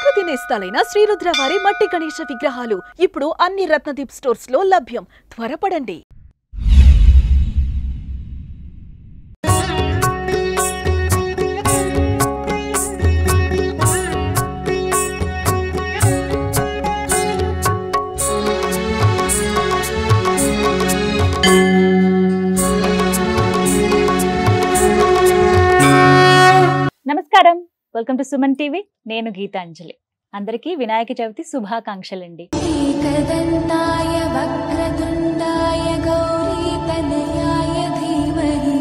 ప్రకృతి నేస్తాలైన శ్రీరుద్ర వారి మట్టి గణేశ విగ్రహాలు ఇప్పుడు అన్ని రత్నదీప్ స్టోర్స్ లో లభ్యం. త్వరపడండి. నమస్కారం, వెల్కమ్ టు సుమన్ టీవీ. నేను గీతాంజలి. అందరికీ వినాయక చవితి శుభాకాంక్షలండి. ఏకదంతాయ వక్రతుండాయ గౌరీతనయాయ ధీమహి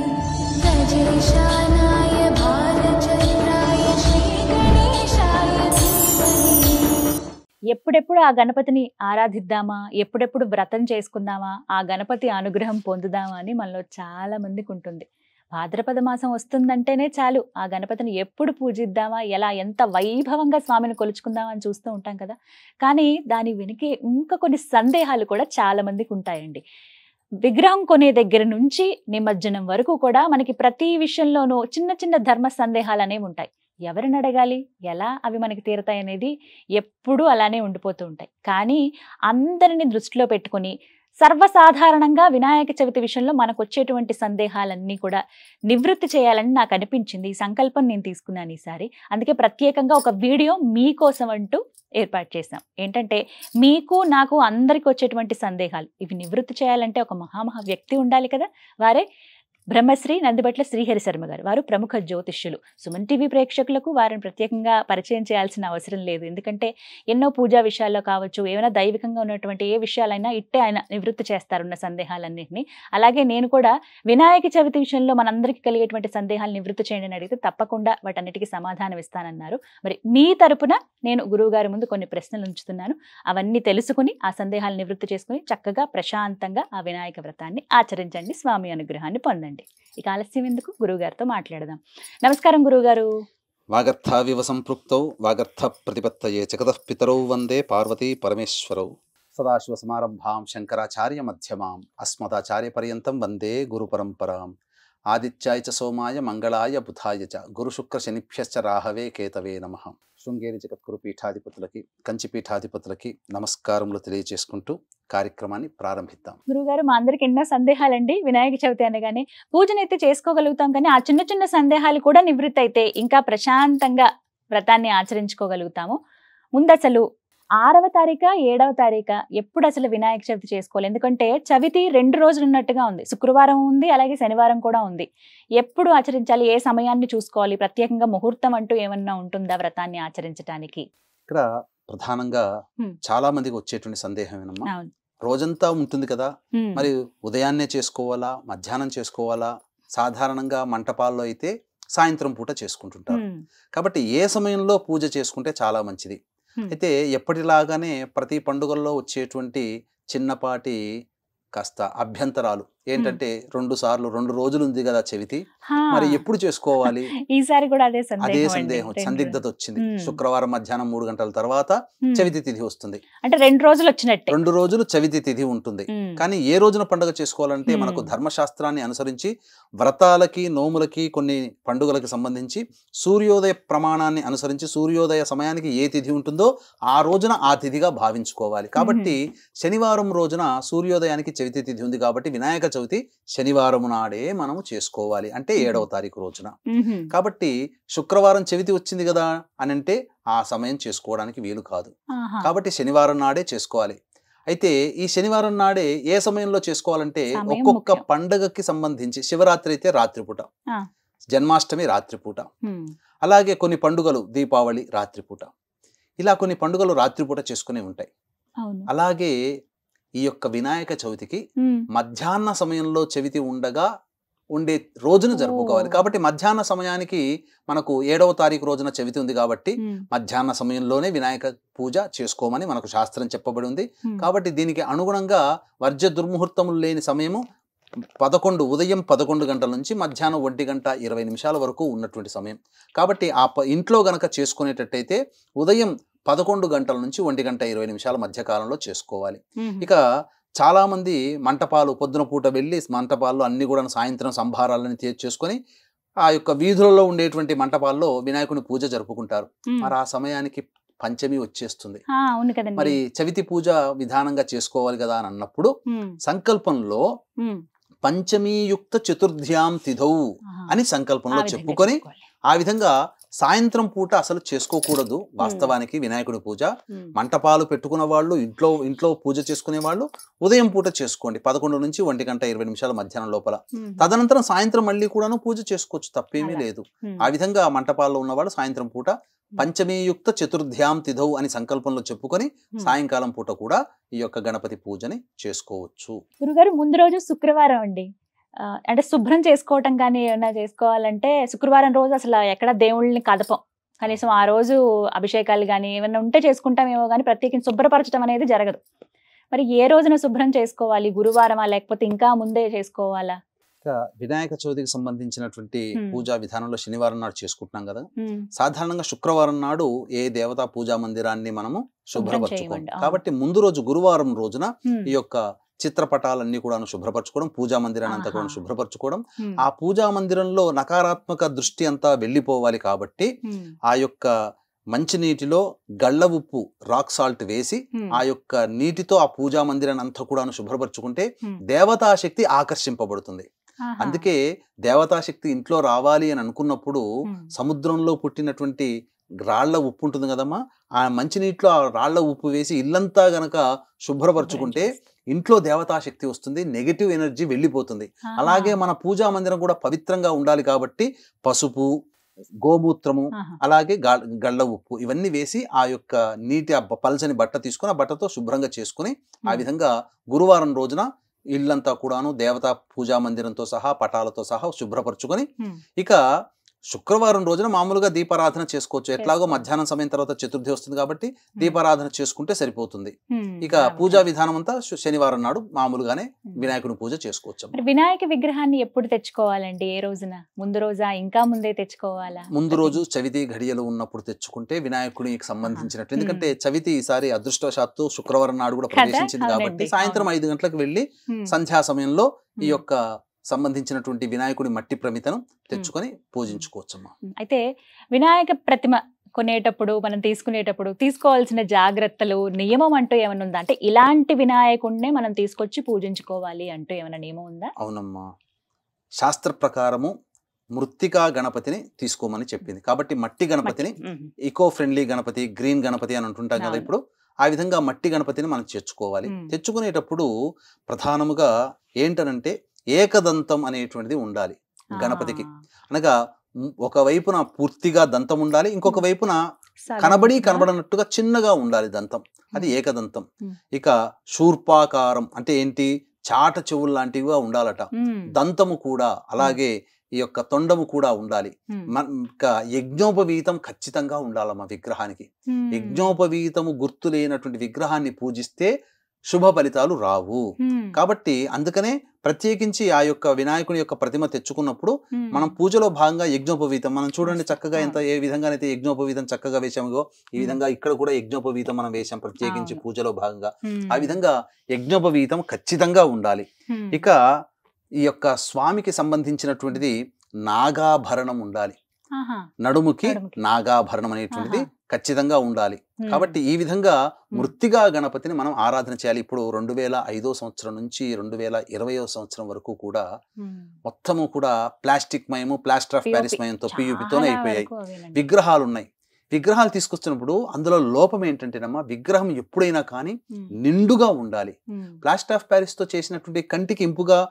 గజేశానాయ భారచంద్రాయ శ్రీగణేశాయ ధీమహి. ఎప్పుడెప్పుడు ఆ గణపతిని ఆరాధిద్దామా, ఎప్పుడెప్పుడు వ్రతం చేసుకుందామా, ఆ గణపతి అనుగ్రహం పొందుదామా అని మనలో చాలా మందికి ఉంటుంది. భాద్రపద మాసం వస్తుందంటేనే చాలు ఆ గణపతిని ఎప్పుడు పూజిద్దామా, ఎంత వైభవంగా స్వామిని కొలుచుకుందామా అని చూస్తూ ఉంటాం కదా. కానీ దాని వెనుక ఇంకా కొన్ని సందేహాలు కూడా చాలా మందికి ఉంటాయండి. విగ్రహం కొనే దగ్గర నుంచి నిమజ్జనం వరకు కూడా మనకి ప్రతి విషయంలోనూ చిన్న చిన్న ధర్మ సందేహాలు అనేవి ఉంటాయి. ఎవరిని అడగాలి, ఎలా అవి మనకి తీరతాయి అనేది ఎప్పుడూ అలానే ఉండిపోతూ ఉంటాయి. కానీ అందరిని దృష్టిలో పెట్టుకొని సర్వసాధారణంగా వినాయక చవితి విషయంలో మనకు వచ్చేటువంటి సందేహాలన్నీ కూడా నివృత్తి చేయాలని నాకు అనిపించింది. ఈ సంకల్పం నేను తీసుకున్నాను ఈసారి. అందుకే ప్రత్యేకంగా ఒక వీడియో మీకోసం అంటూ ఏర్పాటు చేశాం. ఏంటంటే మీకు నాకు అందరికి వచ్చేటువంటి సందేహాలు ఇవి నివృత్తి చేయాలంటే ఒక మహా వ్యక్తి ఉండాలి కదా. వారే బ్రహ్మశ్రీ నందిబట్ల శ్రీహరి శర్మ గారు. వారు ప్రముఖ జ్యోతిష్యులు. సుమన్ టీవీ ప్రేక్షకులకు వారిని ప్రత్యేకంగా పరిచయం చేయాల్సిన అవసరం లేదు. ఎందుకంటే ఎన్నో పూజా విషయాల్లో కావచ్చు, ఏమైనా దైవికంగా ఉన్నటువంటి ఏ విషయాలైనా ఇట్టే ఆయన నివృత్తి చేస్తారున్న సందేహాలన్నింటినీ. అలాగే నేను కూడా వినాయక చవితి విషయంలో మనందరికీ కలిగేటువంటి సందేహాలు నివృత్తి చేయండి అని అడిగితే తప్పకుండా వాటన్నిటికీ సమాధానం ఇస్తానన్నారు. మరి మీ తరపున నేను గురువు గారి ముందు కొన్ని ప్రశ్నలు ఉంచుతున్నాను. అవన్నీ తెలుసుకుని ఆ సందేహాలు నివృత్తి చేసుకుని చక్కగా ప్రశాంతంగా ఆ వినాయక వ్రతాన్ని ఆచరించండి, స్వామి అనుగ్రహాన్ని పొందండి. ఇక ఆలస్యం ఎందుకు, గురువు గారితో మాట్లాడదాం. నమస్కారం గురువు గారు. వాగర్థావివ సంపృక్తౌ వాగర్థ ప్రతిపత్తయే జగతః పితరౌ వందే పార్వతీ పరమేశ్వరౌ. సదాశివ సమారంభాం శంకరాచార్య మధ్యమాం అస్మదాచార్య పర్యంతం వందే గురు పరంపరాం. ఆదిత్యాయ చ సోమాయ మంగళాయ బుధాయ చ గురు శుక్ర శనిభ్యశ్చ రాహవే కేతవే నమః. శృంగేరి జగద్గురు పీఠాధిపతులకి, కంచి పీఠాధిపతులకి నమస్కారములు తెలియజేసుకుంటూ కార్యక్రమాన్ని ప్రారంభిద్దాం. గురువుగారు, మా అందరికి ఎన్నో సందేహాలండి. వినాయక చవితి అనగానే పూజనైతే చేసుకోగలుగుతాం, కానీ ఆ చిన్న చిన్న సందేహాలు కూడా నివృత్తి అయితే ఇంకా ప్రశాంతంగా వ్రతాన్ని ఆచరించుకోగలుగుతాము. ముందు అసలు 6వ తారీఖు 7వ తారీఖు ఎప్పుడు అసలు వినాయక చవితి చేసుకోవాలి? ఎందుకంటే చవితి 2 రోజులు ఉన్నట్టుగా ఉంది. శుక్రవారం ఉంది, అలాగే శనివారం కూడా ఉంది. ఎప్పుడు ఆచరించాలి, ఏ సమయాన్ని చూసుకోవాలి? ప్రత్యేకంగా ముహూర్తం అంటూ ఏమన్నా ఉంటుందా వ్రతాన్ని ఆచరించడానికి? ఇక్కడ ప్రధానంగా చాలా మందికి వచ్చేటువంటి సందేహం ఏనమ్మా, రోజంతా ఉంటుంది కదా, మరి ఉదయాన్నే చేసుకోవాలా, మధ్యాహ్నం చేసుకోవాలా? సాధారణంగా మంటపాల్లో అయితే సాయంత్రం పూట చేసుకుంటుంటారు. కాబట్టి ఏ సమయంలో పూజ చేసుకుంటే చాలా మంచిది? అయితే ఎప్పటిలాగానే ప్రతి పండుగల్లో వచ్చేటువంటి చిన్నపాటి కాస్త అభ్యంతరాలు ఏంటంటే 2 సార్లు 2 రోజులు ఉంది కదా చవితి, మరి ఎప్పుడు చేసుకోవాలి? ఈసారి కూడా అదే సందేహం, సందిగ్ధత వచ్చింది. శుక్రవారం మధ్యాహ్నం 3 గంటల తర్వాత చవితి తిథి వస్తుంది. అంటే 2 రోజులు వచ్చినట్టే, 2 రోజులు చవితి తిథి ఉంటుంది. కానీ ఏ రోజున పండుగ చేసుకోవాలంటే మనకు ధర్మశాస్త్రాన్ని అనుసరించి వ్రతాలకి, నోములకి, కొన్ని పండుగలకి సంబంధించి సూర్యోదయ ప్రమాణాన్ని అనుసరించి సూర్యోదయ సమయానికి ఏ తిథి ఉంటుందో ఆ రోజున ఆ తిథిగా భావించుకోవాలి. కాబట్టి శనివారం రోజున సూర్యోదయానికి చవితి తిథి ఉంది కాబట్టి వినాయక చవితి శనివారం నాడే మనము చేసుకోవాలి, అంటే 7వ తారీఖు రోజున. కాబట్టి శుక్రవారం చవితి వచ్చింది కదా అని అంటే ఆ సమయం చేసుకోవడానికి వీలు కాదు. కాబట్టి శనివారం నాడే చేసుకోవాలి. అయితే ఈ శనివారం నాడే ఏ సమయంలో చేసుకోవాలంటే ఒక్కొక్క పండుగకి సంబంధించి శివరాత్రి అయితే రాత్రిపూట, జన్మాష్టమి రాత్రిపూట, అలాగే కొన్ని పండుగలు దీపావళి రాత్రిపూట, ఇలా కొన్ని పండుగలు రాత్రిపూట చేసుకునే ఉంటాయి. అలాగే ఈ యొక్క వినాయక చవితికి మధ్యాహ్న సమయంలో చవితి ఉండగా ఉండే రోజును జరుపుకోవాలి. కాబట్టి మధ్యాహ్న సమయానికి మనకు 7వ తారీఖు రోజున చవితి ఉంది కాబట్టి మధ్యాహ్న సమయంలోనే వినాయక పూజ చేసుకోమని మనకు శాస్త్రం చెప్పబడి ఉంది. కాబట్టి దీనికి అనుగుణంగా వర్జ్య దుర్ముహూర్తములు లేని సమయము ఉదయం 11 గంటల నుంచి మధ్యాహ్నం 1:20 వరకు ఉన్నటువంటి సమయం. కాబట్టి ఆ ఇంట్లో గనక చేసుకునేటట్టయితే ఉదయం 11 గంటల నుంచి 1:20 మధ్య కాలంలో చేసుకోవాలి. ఇక చాలా మంది మంటపాలు పొద్దున పూట వెళ్ళి మంటపాల్లో అన్ని కూడా సాయంత్రం సంభారాలని చేసుకొని ఆ యొక్క వీధులలో ఉండేటువంటి మంటపాల్లో వినాయకుని పూజ జరుపుకుంటారు. మరి ఆ సమయానికి పంచమి వచ్చేస్తుంది. అవును కదండి. మరి చవితి పూజ విధానంగా చేసుకోవాలి కదా అని అన్నప్పుడు సంకల్పంలో పంచమీయుక్త చతుర్థ్యాం తిథౌ అని సంకల్పంలో చెప్పుకొని ఆ విధంగా సాయంత్రం పూట అసలు చేసుకోకూడదు. వాస్తవానికి వినాయకుడి పూజ మంటపాలు పెట్టుకున్న వాళ్ళు, ఇంట్లో పూజ చేసుకునే వాళ్ళు ఉదయం పూట చేసుకోండి, 11 నుంచి 1:20 మధ్యాహ్నం లోపల. తదనంతరం సాయంత్రం మళ్ళీ కూడాను పూజ చేసుకోవచ్చు, తప్పేమీ లేదు. ఆ విధంగా మంటపాల్లో ఉన్నవాళ్ళు సాయంత్రం పూట పంచమీయుక్త చతుర్థ్యాం తిథౌ అని సంకల్పంలో చెప్పుకొని సాయంకాలం పూట కూడా ఈ యొక్క గణపతి పూజని చేసుకోవచ్చు. గురుగారు, ముందు రోజు శుక్రవారం అండి, అంటే శుభ్రం చేసుకోవటం కానీ ఏమైనా చేసుకోవాలంటే శుక్రవారం రోజు అసలు ఎక్కడ దేవుళ్ళని కదపం, కనీసం ఆ రోజు అభిషేకాలు కానీ ఏమైనా ఉంటే చేసుకుంటామేమో కానీ ప్రత్యేకించి శుభ్రపరచడం అనేది జరగదు. మరి ఏ రోజున శుభ్రం చేసుకోవాలి? గురువారమా లేకపోతే ఇంకా ముందే చేసుకోవాలా? వినాయక చవితికి సంబంధించినటువంటి పూజా విధానంలో శనివారం నాడు చేసుకుంటున్నాం కదా. సాధారణంగా శుక్రవారం నాడు ఏ దేవతా పూజా మందిరాన్ని మనము శుభ్రపరచుకోం. కాబట్టి ముందు రోజు గురువారం రోజున ఈ యొక్క చిత్రపటాలన్నీ కూడా శుభ్రపరచుకోవడం, పూజా మందిరాన్ని అంతా కూడా శుభ్రపరచుకోవడం. ఆ పూజా మందిరంలో నకారాత్మక దృష్టి అంతా వెళ్ళిపోవాలి కాబట్టి ఆ యొక్క మంచినీటిలో గళ్ళ ఉప్పు, రాక్ సాల్ట్ వేసి ఆ యొక్క నీటితో ఆ పూజా మందిరాన్ని అంతా కూడా శుభ్రపరచుకుంటే దేవతాశక్తి ఆకర్షింపబడుతుంది. అందుకే దేవతాశక్తి ఇంట్లో రావాలి అని అనుకున్నప్పుడు సముద్రంలో పుట్టినటువంటి రాళ్ల ఉప్పు ఉంటుంది కదమ్మా, ఆ మంచినీటిలో ఆ రాళ్ల ఉప్పు వేసి ఇల్లంతా గనక శుభ్రపరచుకుంటే ఇంట్లో దేవతాశక్తి వస్తుంది, నెగిటివ్ ఎనర్జీ వెళ్ళిపోతుంది. అలాగే మన పూజా మందిరం కూడా పవిత్రంగా ఉండాలి కాబట్టి పసుపు, గోమూత్రము, అలాగే గళ్ళ ఉప్పు ఇవన్నీ వేసి ఆ యొక్క నీటి పల్చని బట్ట తీసుకుని ఆ బట్టతో శుభ్రంగా చేసుకుని ఆ విధంగా గురువారం రోజున ఇల్లంతా కూడాను దేవతా పూజా మందిరంతో సహా పటాలతో సహా శుభ్రపరచుకొని ఇక శుక్రవారం రోజున మామూలుగా దీపారాధన చేసుకోవచ్చు. ఎట్లాగో మధ్యాహ్నం సమయం తర్వాత చతుర్థి వస్తుంది కాబట్టి దీపారాధన చేసుకుంటే సరిపోతుంది. ఇక పూజా విధానం అంతా శనివారం నాడు మామూలుగానే వినాయకుని పూజ చేసుకోవచ్చు. వినాయక విగ్రహాన్ని ఎప్పుడు తెచ్చుకోవాలండి? ఏ రోజున? ముందు రోజా, ఇంకా ముందే తెచ్చుకోవాలా? ముందు రోజు చవితి ఘడియలు ఉన్నప్పుడు తెచ్చుకుంటే వినాయకునికి సంబంధించినట్టు. ఎందుకంటే చవితి ఈసారి అదృష్టవశాత్తు శుక్రవారం నాడు కూడా ప్రవేశించింది కాబట్టి సాయంత్రం 5 గంటలకు వెళ్లి సంధ్యా సమయంలో ఈ యొక్క సంబంధించినటువంటి వినాయకుడి మట్టి ప్రమితను తెచ్చుకొని పూజించుకోవచ్చమ్మా. అయితే వినాయక ప్రతిమ కొనేటప్పుడు మనం తీసుకునేటప్పుడు తీసుకోవాల్సిన జాగ్రత్తలు, నియమం అంటూ ఏమైనా ఉందా? అంటే ఇలాంటి వినాయకుడినే మనం తీసుకొచ్చి పూజించుకోవాలి అంటూ ఏమైనా నియమం ఉందా? అవునమ్మా, శాస్త్ర ప్రకారము మృత్తికా గణపతిని తీసుకోమని చెప్పింది కాబట్టి మట్టి గణపతిని, eco friendly Ganapati, green Ganapati అని అంటుంటాం కదా. ఇప్పుడు ఆ విధంగా మట్టి గణపతిని మనం తెచ్చుకోవాలి. తెచ్చుకునేటప్పుడు ప్రధానముగా ఏంటనంటే ఏకదంతం అనేటువంటిది ఉండాలి గణపతికి. అనగా ఒకవైపున పూర్తిగా దంతం ఉండాలి, ఇంకొక వైపున కనబడనట్టుగా చిన్నగా ఉండాలి దంతం, అది ఏకదంతం. ఇక శూర్పాకారం అంటే ఏంటి, చాట చెవులు లాంటివిగా ఉండాలట. దంతము కూడా అలాగే ఈ యొక్క తొండము కూడా ఉండాలి. ఇంకా యజ్ఞోపవీతం ఖచ్చితంగా ఉండాలమ్మా విగ్రహానికి. యజ్ఞోపవీతము గుర్తు లేనటువంటి విగ్రహాన్ని పూజిస్తే శుభ ఫలితాలు రావు. కాబట్టి అందుకనే ప్రత్యేకించి ఆ యొక్క వినాయకుని యొక్క ప్రతిమ తెచ్చుకున్నప్పుడు మనం పూజలో భాగంగా యజ్ఞోపవీతం మనం చూడండి చక్కగా ఏ విధంగానైతే యజ్ఞోపవీతం చక్కగా వేసామో ఈ విధంగా ఇక్కడ కూడా యజ్ఞోపవీతం మనం వేసాం ప్రత్యేకించి పూజలో భాగంగా. ఆ విధంగా యజ్ఞోపవీతం ఖచ్చితంగా ఉండాలి. ఇక ఈ యొక్క స్వామికి సంబంధించినటువంటిది నాగాభరణం ఉండాలి, నడుముకి నాగాభరణం అనేటువంటిది ఖచ్చితంగా ఉండాలి. కాబట్టి ఈ విధంగా మృత్తిగా గణపతిని మనం ఆరాధన చేయాలి. ఇప్పుడు 2005 సంవత్సరం నుంచి 2020 సంవత్సరం వరకు కూడా మొత్తము కూడా ప్లాస్టిక్ మయము, ప్లాస్టర్ ఆఫ్ ప్యారిస్ మయంతో పియూపితోనే అయిపోయాయి. విగ్రహాలు ఉన్నాయి. విగ్రహాలు తీసుకొచ్చినప్పుడు అందులో లోపం ఏంటంటేనమ్మా, విగ్రహం ఎప్పుడైనా కానీ నిండుగా ఉండాలి. ప్లాస్టర్ ఆఫ్ ప్యారిస్ తో చేసినటువంటి కంటికి ఇంపుగా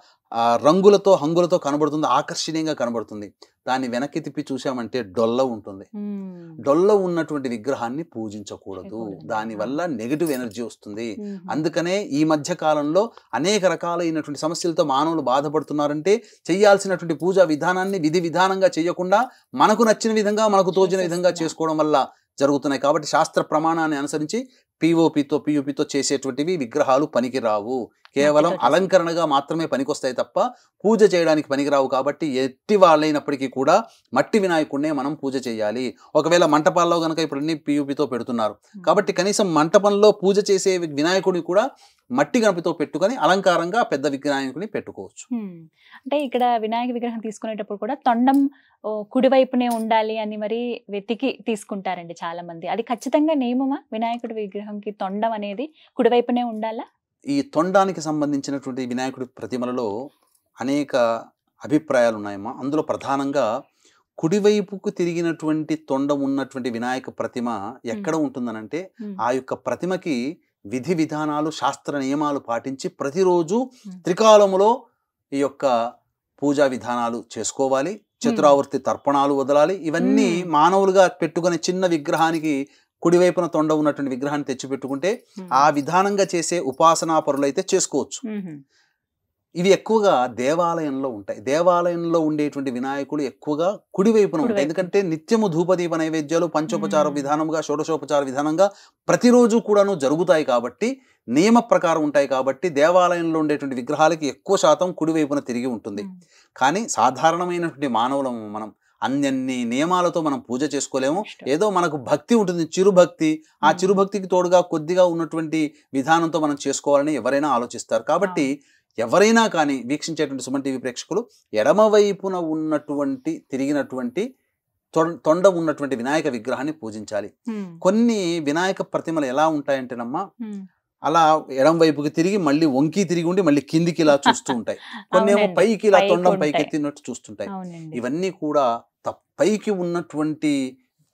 రంగులతో హంగులతో కనబడుతుంది, ఆకర్షణీయంగా కనబడుతుంది. దాన్ని వెనక్కి తిప్పి చూసామంటే డొల్ల ఉంటుంది. డొల్ల ఉన్నటువంటి విగ్రహాన్ని పూజించకూడదు, దానివల్ల నెగటివ్ ఎనర్జీ వస్తుంది. అందుకనే ఈ మధ్య కాలంలో అనేక రకాలైనటువంటి సమస్యలతో మానవులు బాధపడుతున్నారంటే చేయాల్సినటువంటి పూజా విధానాన్ని విధి విధానంగా చేయకుండా మనకు నచ్చిన విధంగా మనకు తోచిన విధంగా చేసుకోవడం వల్ల జరుగుతున్నాయి. కాబట్టి శాస్త్ర ప్రమాణాన్ని అనుసరించి పియూపితో చేసేటువంటివి విగ్రహాలు పనికిరావు. కేవలం మట్టితో అలంకరణగా మాత్రమే పనికొస్తాయి తప్ప పూజ చేయడానికి పనికిరావు. కాబట్టి ఎట్టి వాళ్ళైనప్పటికీ కూడా మట్టి వినాయకుడినే మనం పూజ చేయాలి. ఒకవేళ మంటపాల్లో కనుక ఇప్పుడు అన్ని పియూపితో పెడుతున్నారు కాబట్టి కనీసం మంటపంలో పూజ చేసే వినాయకుడిని కూడా మట్టి గణపతితో పెట్టుకొని అలంకారంగా పెద్ద వినాయకుడిని పెట్టుకోవచ్చు. అంటే ఇక్కడ వినాయక విగ్రహం తీసుకునేటప్పుడు కూడా తొండం కుడివైపునే ఉండాలి అని మరి వెతికి తీసుకుంటారండి చాలా మంది. అది ఖచ్చితంగా నియమమా? వినాయకుడి విగ్రహంకి తొండం అనేది కుడివైపునే ఉండాలా? ఈ తొండానికి సంబంధించినటువంటి వినాయకుడి ప్రతిమలలో అనేక అభిప్రాయాలు ఉన్నాయమ్మా. అందులో ప్రధానంగా కుడివైపుకు తిరిగినటువంటి తొండం ఉన్నటువంటి వినాయక ప్రతిమ ఎక్కడ ఉంటుందనంటే ఆ యొక్క ప్రతిమకి విధి విధానాలు శాస్త్ర నియమాలు పాటించి ప్రతిరోజు త్రికాలములో ఈ యొక్క పూజా విధానాలు చేసుకోవాలి. చతురావర్తి తర్పణాలు వదలాలి. ఇవన్నీ మానవులుగా పెట్టుకునే చిన్న విగ్రహానికి కుడివైపున తొండ ఉన్నటువంటి విగ్రహాన్ని తెచ్చిపెట్టుకుంటే ఆ విధానంగా చేసే ఉపాసనా పరులైతే చేసుకోవచ్చు. ఇవి ఎక్కువగా దేవాలయంలో ఉంటాయి. దేవాలయంలో ఉండేటువంటి వినాయకుడు ఎక్కువగా కుడివైపున ఉంటాయి. ఎందుకంటే నిత్యము ధూపదీప నైవేద్యాలు పంచోపచార విధానంగా షోడశోపచార విధానంగా ప్రతిరోజు కూడాను జరుగుతాయి కాబట్టి నియమ ప్రకారం ఉంటాయి. కాబట్టి దేవాలయంలో ఉండేటువంటి విగ్రహాలకి ఎక్కువ శాతం కుడివైపున తిరిగి ఉంటుంది. కానీ సాధారణమైనటువంటి మానవులం మనం అన్ని నియమాలతో మనం పూజ చేసుకోలేము. ఏదో మనకు భక్తి ఉంటుంది, చిరుభక్తి. ఆ చిరుభక్తికి తోడుగా కొద్దిగా ఉన్నటువంటి విధానంతో మనం చేసుకోవాలని ఎవరైనా ఆలోచిస్తారు. కాబట్టి ఎవరైనా కానీ వీక్షించేటువంటి సుమన్ టీవీ ప్రేక్షకులు ఎడమవైపున ఉన్నటువంటి తిరిగినటువంటి తొండ ఉన్నటువంటి వినాయక విగ్రహాన్ని పూజించాలి. కొన్ని వినాయక ప్రతిమలు ఎలా ఉంటాయంటేనమ్మా అలా ఎడం వైపుకి తిరిగి మళ్ళీ వంకి తిరిగి ఉండి మళ్ళీ కిందికి ఇలా చూస్తూ ఉంటాయి. కొన్ని ఏమో పైకి ఇలా తొండం పైకి ఎత్తినట్టు చూస్తుంటాయి. ఇవన్నీ కూడా పైకి ఉన్నటువంటి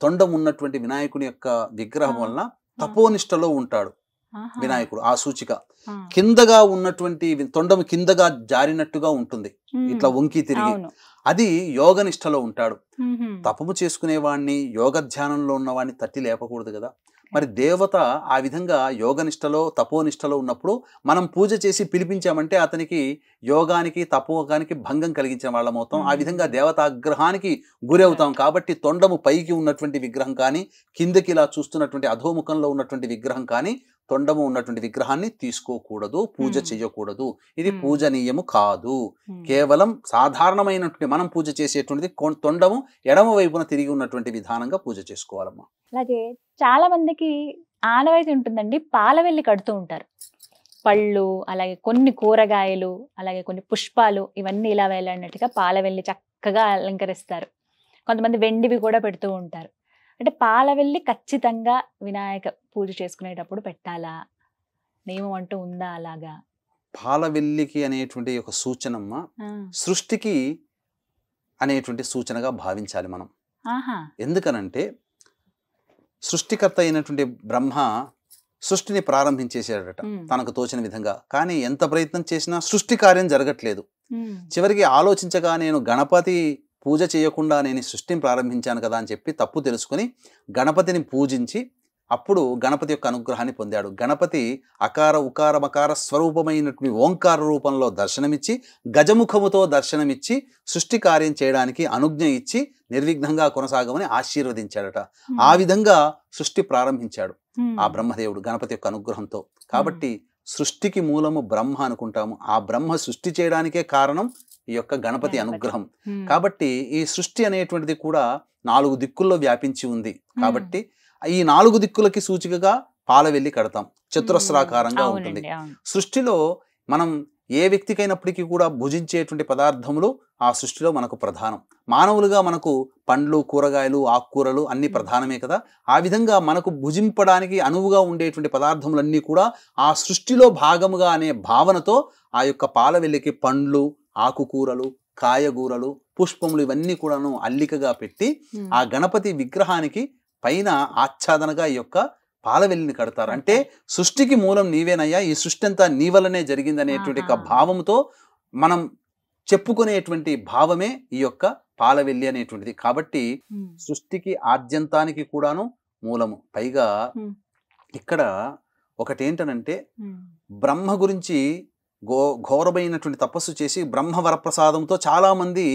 తొండం ఉన్నటువంటి వినాయకుని యొక్క విగ్రహం వలన తపోనిష్టలో ఉంటాడు వినాయకుడు. ఆ సూచిక కిందగా ఉన్నటువంటి తొండం కిందగా జారినట్టుగా ఉంటుంది, ఇట్లా వంకి తిరిగి. అది యోగ నిష్టలో ఉంటాడు. తపము చేసుకునేవాడిని, యోగ ధ్యానంలో ఉన్నవాడిని తట్టి లేపకూడదు కదా. మరి దేవత ఆ విధంగా యోగనిష్టలో తపోనిష్టలో ఉన్నప్పుడు మనం పూజ చేసి పిలిపించామంటే అతనికి యోగానికి తపోగానికి భంగం కలిగించిన వాళ్ళం అవుతాం. ఆ విధంగా దేవతాగ్రహానికి గురి అవుతాం. కాబట్టి తొండము పైకి ఉన్నటువంటి విగ్రహం కానీ కిందకి ఇలా చూస్తున్నటువంటి అధోముఖంలో ఉన్నటువంటి విగ్రహం కానీ తొండము ఉన్నటువంటి విగ్రహాన్ని తీసుకోకూడదు, పూజ చేయకూడదు. ఇది పూజనీయము కాదు. కేవలం సాధారణమైనటువంటి మనం పూజ చేసేటువంటిది తొండము ఎడమ వైపున తిరిగి ఉన్నటువంటి విధానంగా పూజ చేసుకోవాలమ్మా. అలాగే చాలా మందికి ఆనవాయితీ ఉంటుందండి, పాలవెల్లి కడుతూ ఉంటారు. పళ్ళు, అలాగే కొన్ని కూరగాయలు, అలాగే కొన్ని పుష్పాలు, ఇవన్నీ ఇలా వేలాడినట్టుగా పాలవెల్లి చక్కగా అలంకరిస్తారు. కొంతమంది వెండివి కూడా పెడుతూ ఉంటారు. అంటే పాలవెల్లి ఖచ్చితంగా వినాయక పూజ చేసుకునేటప్పుడు పెట్టాలా? నియమం అంటూ ఉందా అలాగా? పాలవెల్లికి అనేటువంటి ఒక సూచనమ్మ సృష్టికి అనేటువంటి సూచనగా భావించాలి మనం. ఎందుకనంటే సృష్టికర్త అయినటువంటి బ్రహ్మ సృష్టిని ప్రారంభించేసాడట తనకు తోచిన విధంగా. కానీ ఎంత ప్రయత్నం చేసినా సృష్టి కార్యం జరగట్లేదు. చివరికి ఆలోచించగా నేను గణపతి పూజ చేయకుండా నేను సృష్టిని ప్రారంభించాను కదా అని చెప్పి తప్పు తెలుసుకుని గణపతిని పూజించి అప్పుడు గణపతి యొక్క అనుగ్రహాన్ని పొందాడు. గణపతి అకార ఉకార మకార స్వరూపమైనటువంటి ఓంకార రూపంలో దర్శనమిచ్చి గజముఖముతో దర్శనమిచ్చి సృష్టి కార్యం చేయడానికి అనుజ్ఞ ఇచ్చి నిర్విఘ్నంగా కొనసాగమని ఆశీర్వదించాడట. ఆ విధంగా సృష్టి ప్రారంభించాడు ఆ బ్రహ్మదేవుడు గణపతి యొక్క అనుగ్రహంతో. కాబట్టి సృష్టికి మూలము బ్రహ్మ అనుకుంటాము. ఆ బ్రహ్మ సృష్టి చేయడానికే కారణం ఈ యొక్క గణపతి అనుగ్రహం. కాబట్టి ఈ సృష్టి అనేటువంటిది కూడా 4 దిక్కుల్లో వ్యాపించి ఉంది. కాబట్టి ఈ 4 దిక్కులకి సూచికగా పాలవెల్లి కడతాం. చతురస్రాకారంగా ఉంటుంది. సృష్టిలో మనం ఏ వ్యక్తికైనప్పటికీ కూడా భుజించేటువంటి పదార్థములు ఆ సృష్టిలో మనకు ప్రధానం. మానవులుగా మనకు పండ్లు, కూరగాయలు, ఆకుకూరలు అన్ని ప్రధానమే కదా. ఆ విధంగా మనకు భుజింపడానికి అనువుగా ఉండేటువంటి పదార్థములన్నీ కూడా ఆ సృష్టిలో భాగముగా అనే భావనతో ఆ యొక్క పాలవెల్లికి పండ్లు, ఆకుకూరలు, కాయగూరలు, పుష్పములు ఇవన్నీ కూడాను అల్లికగా పెట్టి ఆ గణపతి విగ్రహానికి పైన ఆచ్ఛాదనగా ఈ యొక్క పాలవెల్లిని కడతారు. అంటే సృష్టికి మూలం నీవేనయ్యా, ఈ సృష్టి అంతా నీ వల్లనే జరిగింది అనేటువంటి ఒక భావంతో మనం చెప్పుకునేటువంటి భావమే ఈ యొక్క పాలవెల్లి అనేటువంటిది. కాబట్టి సృష్టికి ఆద్యంతానికి కూడాను మూలము. పైగా ఇక్కడ ఒకటేంటనంటే బ్రహ్మ గురించి ఘోరమైనటువంటి తపస్సు చేసి బ్రహ్మ వరప్రసాదంతో చాలా మంది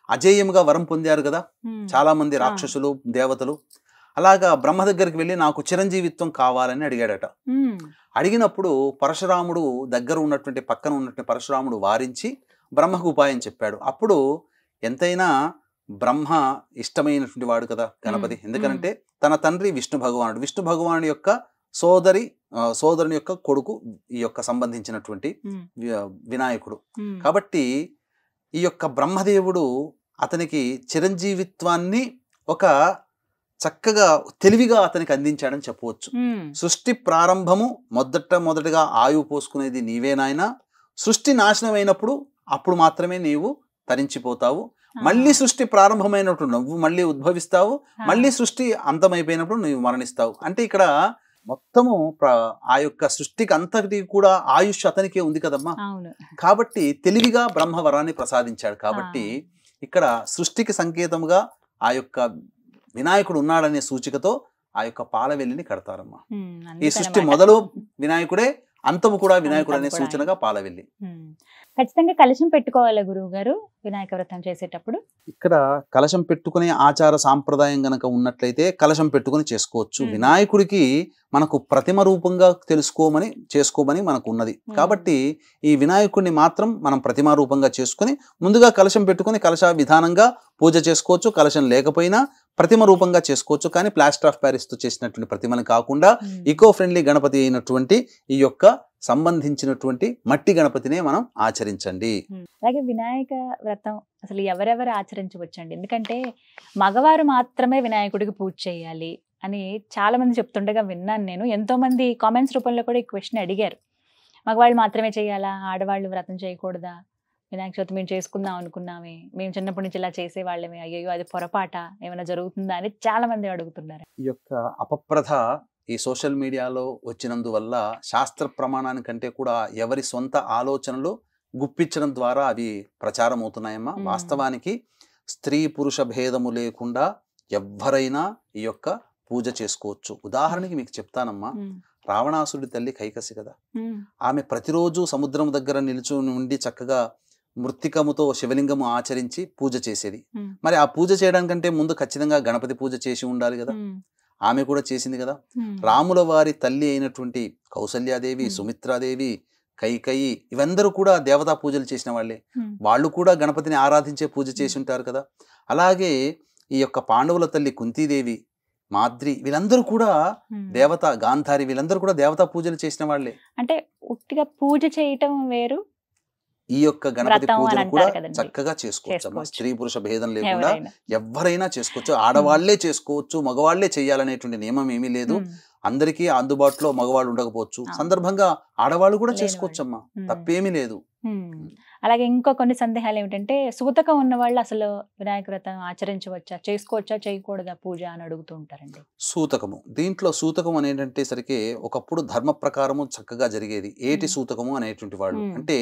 అజేయముగా వరం పొందారు కదా. చాలా మంది రాక్షసులు, దేవతలు. అలాగా బ్రహ్మ దగ్గరికి వెళ్ళి నాకు చిరంజీవిత్వం కావాలని అడిగాడట. అడిగినప్పుడు పరశురాముడు దగ్గర ఉన్నటువంటి పక్కన ఉన్నటువంటి పరశురాముడు వారించి బ్రహ్మకు ఉపాయం చెప్పాడు. అప్పుడు ఎంతైనా బ్రహ్మ ఇష్టమైనటువంటి వాడు కదా గణపతి. ఎందుకంటే తన తండ్రి విష్ణు భగవానుడు, విష్ణు భగవానుడి యొక్క సోదరుని యొక్క కొడుకు ఈ యొక్క సంబంధించినటువంటి వినాయకుడు. కాబట్టి ఈ యొక్క బ్రహ్మదేవుడు అతనికి చిరంజీవిత్వాన్ని ఒక చక్కగా తెలివిగా అతనికి అందించాడని చెప్పవచ్చు. సృష్టి ప్రారంభము మొదటగా ఆయువు పోసుకునేది నీవే నాయనా, సృష్టి నాశనం అయినప్పుడు అప్పుడు మాత్రమే నీవు తరించిపోతావు, మళ్ళీ సృష్టి ప్రారంభమైనప్పుడు నువ్వు మళ్ళీ ఉద్భవిస్తావు, మళ్ళీ సృష్టి అంతమైపోయినప్పుడు నువ్వు మరణిస్తావు. అంటే ఇక్కడ మొత్తము ఆ యొక్క సృష్టికి అంతటి కూడా ఆయుష్ అతనికే ఉంది కదమ్మా. కాబట్టి తెలివిగా బ్రహ్మవరాన్ని ప్రసాదించాడు. కాబట్టి ఇక్కడ సృష్టికి సంకేతముగా ఆ యొక్క వినాయకుడు ఉన్నాడనే సూచికతో ఆ యొక్క పాలవెల్లిని కడతారమ్మా. ఈ సృష్టి మొదలు వినాయకుడే, అంతము కూడా వినాయకుడు అనే సూచనగా పాలవెల్లి. ఖచ్చితంగా కలశం పెట్టుకోవాలి గురువు గారు వినాయక వ్రతం చేసేటప్పుడు. ఇక్కడ కలశం పెట్టుకునే ఆచార సాంప్రదాయం గనక ఉన్నట్లయితే కలశం పెట్టుకుని చేసుకోవచ్చు. వినాయకుడికి మనకు ప్రతిమ రూపంగా చేసుకోమని మనకు ఉన్నది. కాబట్టి ఈ వినాయకుడిని మాత్రం మనం ప్రతిమా రూపంగా చేసుకుని ముందుగా కలశం పెట్టుకుని కలశ విధానంగా పూజ చేసుకోవచ్చు. కలశం లేకపోయినా ప్రతిమ రూపంగా చేసుకోవచ్చు. కానీ ప్లాస్టర్ ఆఫ్ ప్యారిస్ తో చేసినటువంటి ప్రతిమని కాకుండా ఈకో ఫ్రెండ్లీ గణపతి అయినటువంటి ఈ యొక్క సంబంధించినటువంటి మట్టి గణపతినే మనం ఆచరించండి. అలాగే వినాయక వ్రతం అసలు ఎవరెవరు ఆచరించవచ్చండి? ఎందుకంటే మగవారు మాత్రమే వినాయకుడికి పూజ చేయాలి అని చాలా మంది చెప్తుండగా విన్నాను నేను. ఎంతో మంది కామెంట్స్ రూపంలో కూడా ఈ క్వశ్చన్ అడిగారు. మగవాళ్ళు మాత్రమే చేయాలా, ఆడవాళ్ళు వ్రతం చేయకూడదా, వినాయక చవితి మేము చేసుకుందాం అనుకున్నామే, మేము చిన్నప్పటి నుంచి ఇలా చేసేవాళ్ళమే, అయ్యో అది పొరపాట, ఏమైనా జరుగుతుందా అని చాలా మంది అడుగుతున్నారు. ఈ యొక్క అపప్రథ ఈ సోషల్ మీడియాలో వచ్చినందువల్ల శాస్త్ర ప్రమాణానికంటే కూడా ఎవరి సొంత ఆలోచనలు గుప్పించడం ద్వారా అవి ప్రచారం అవుతున్నాయమ్మా. వాస్తవానికి స్త్రీ పురుష భేదము లేకుండా ఎవరైనా ఈ యొక్క పూజ చేసుకోవచ్చు. ఉదాహరణకి మీకు చెప్తానమ్మా, రావణాసుడి తల్లి కైకసి కదా, ఆమె ప్రతిరోజు సముద్రం దగ్గర నిల్చుని ఉండి చక్కగా మృత్తికముతో శివలింగము ఆచరించి పూజ చేసేది. మరి ఆ పూజ చేయడానికంటే ముందు ఖచ్చితంగా గణపతి పూజ చేసి ఉండాలి కదా. ఆమె కూడా చేసింది కదా. రాముల వారి తల్లి అయినటువంటి కౌసల్యాదేవి, సుమిత్రాదేవి, కైకయి ఇవందరూ కూడా దేవతా పూజలు చేసిన వాళ్ళే. వాళ్ళు కూడా గణపతిని ఆరాధించే పూజ చేసి ఉంటారు కదా. అలాగే ఈ యొక్క పాండవుల తల్లి కుంతీదేవి, మాద్రి వీళ్ళందరూ కూడా దేవత, గాంధారి వీళ్ళందరూ కూడా దేవతా పూజలు చేసిన వాళ్ళే. అంటే ఉట్టిగా పూజ చేయటం వేరు, ఈ యొక్క గణపతి పూజలు కూడా చక్కగా చేసుకోవచ్చు. స్త్రీ పురుష భేదం లేకుండా ఎవరైనా చేసుకోవచ్చు. ఆడవాళ్లే చేసుకోవచ్చు, మగవాళ్లే చేయాలనేటువంటి నియమం ఏమీ లేదు. అందరికీ అందుబాటులో మగవాళ్ళు ఉండకపోవచ్చు, సందర్భంగా ఆడవాళ్ళు కూడా చేసుకోవచ్చమ్మా, తప్పేమీ లేదు. అలాగే ఇంకో కొన్ని సందేహాలు ఏమిటంటే, సూతకం ఉన్న వాళ్ళు అసలు వినాయక వ్రతం ఆచరించవచ్చా, చేసుకోవచ్చా, చేయకూడదా పూజ అని అడుగుతూ ఉంటారండి. సూతకము, దీంట్లో సూతకం అనేటంటే సరికి ఒకప్పుడు ధర్మ ప్రకారము చక్కగా జరిగేది. ఏటి సూతకము అనేటువంటి వాడు అంటే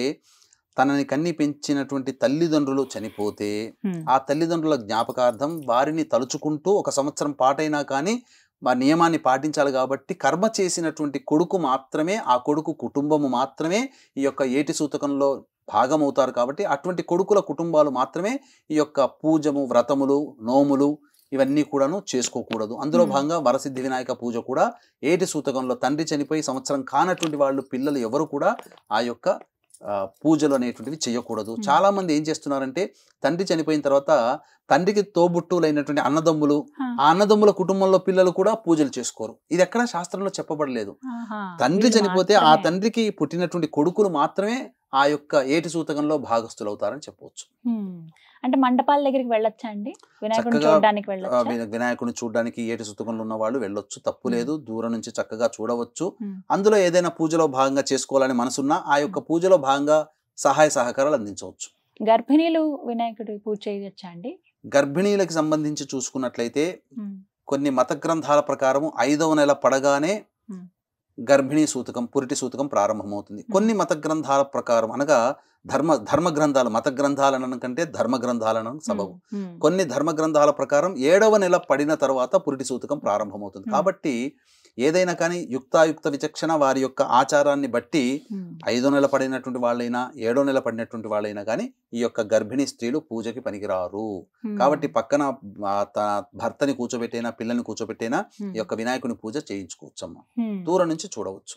తనని కన్ని పెంచినటువంటి తల్లిదండ్రులు చనిపోతే ఆ తల్లిదండ్రుల జ్ఞాపకార్థం వారిని తలుచుకుంటూ ఒక సంవత్సరం పాటైనా కానీ ఆ నియమాన్ని పాటించాలి. కాబట్టి కర్మ చేసినటువంటి కొడుకు మాత్రమే, ఆ కొడుకు కుటుంబము మాత్రమే ఈ యొక్క ఏటి సూతకంలో భాగమవుతారు. కాబట్టి అటువంటి కొడుకుల కుటుంబాలు మాత్రమే ఈ యొక్క పూజము, వ్రతములు, నోములు ఇవన్నీ కూడాను చేసుకోకూడదు. అందులో భాగంగా వరసిద్ధి వినాయక పూజ కూడా ఏటి సూతకంలో తండ్రి చనిపోయి సంవత్సరం కానటువంటి వాళ్ళు పిల్లలు ఎవరు కూడా ఆ యొక్క పూజలు అనేటువంటివి చేయకూడదు. చాలా మంది ఏం చేస్తున్నారంటే తండ్రి చనిపోయిన తర్వాత తండ్రికి తోబుట్టులైనటువంటి అన్నదమ్ములు, ఆ అన్నదమ్ముల కుటుంబంలో పిల్లలు కూడా పూజలు చేసుకోరు. ఇది ఎక్కడ శాస్త్రంలో చెప్పబడలేదు. తండ్రి చనిపోతే ఆ తండ్రికి పుట్టినటువంటి కొడుకులు మాత్రమే ఆ యొక్క ఏటి సూతకంలో భాగస్థులు అవుతారని చెప్పవచ్చు. అంటే మండపాల దగ్గరికి వెళ్ళొచ్చా అండి? వినాయకుడిని చూడడానికి ఏటి సూతకంలో ఉన్న వాళ్ళు వెళ్ళొచ్చు, తప్పు లేదు. దూరం నుంచి చక్కగా చూడవచ్చు. అందులో ఏదైనా పూజలో భాగంగా చేసుకోవాలని మనసున్నా ఆ యొక్క పూజలో భాగంగా సహాయ సహకారాలు అందించవచ్చు. గర్భిణీలు వినాయకుడి పూజ చేయవచ్చా అండి? గర్భిణీలకు సంబంధించి చూసుకున్నట్లయితే కొన్ని మత గ్రంథాల ప్రకారం 5వ నెల పడగానే గర్భిణీ సూతకం, పురిటి సూతకం ప్రారంభమవుతుంది. కొన్ని మత గ్రంథాల ప్రకారం అనగా ధర్మ గ్రంథాలు, మత గ్రంథాలను కంటే ధర్మ గ్రంథాలను సబబు. కొన్ని ధర్మ గ్రంథాల ప్రకారం 7వ నెల పడిన తర్వాత పురిటి సూతకం ప్రారంభమవుతుంది. కాబట్టి ఏదైనా కానీ యుక్తాయుక్త విచక్షణ వారి యొక్క ఆచారాన్ని బట్టి 5వ నెల పడినటువంటి వాళ్ళైనా 7వ నెల పడినటువంటి వాళ్ళైనా కానీ ఈ యొక్క గర్భిణీ స్త్రీలు పూజకి పనికిరారు. కాబట్టి పక్కన తన భర్తని కూర్చోబెట్టైనా పిల్లల్ని కూర్చోబెట్టైనా ఈ యొక్క వినాయకుని పూజ చేయించుకోవచ్చమ్మా. దూరం నుంచి చూడవచ్చు.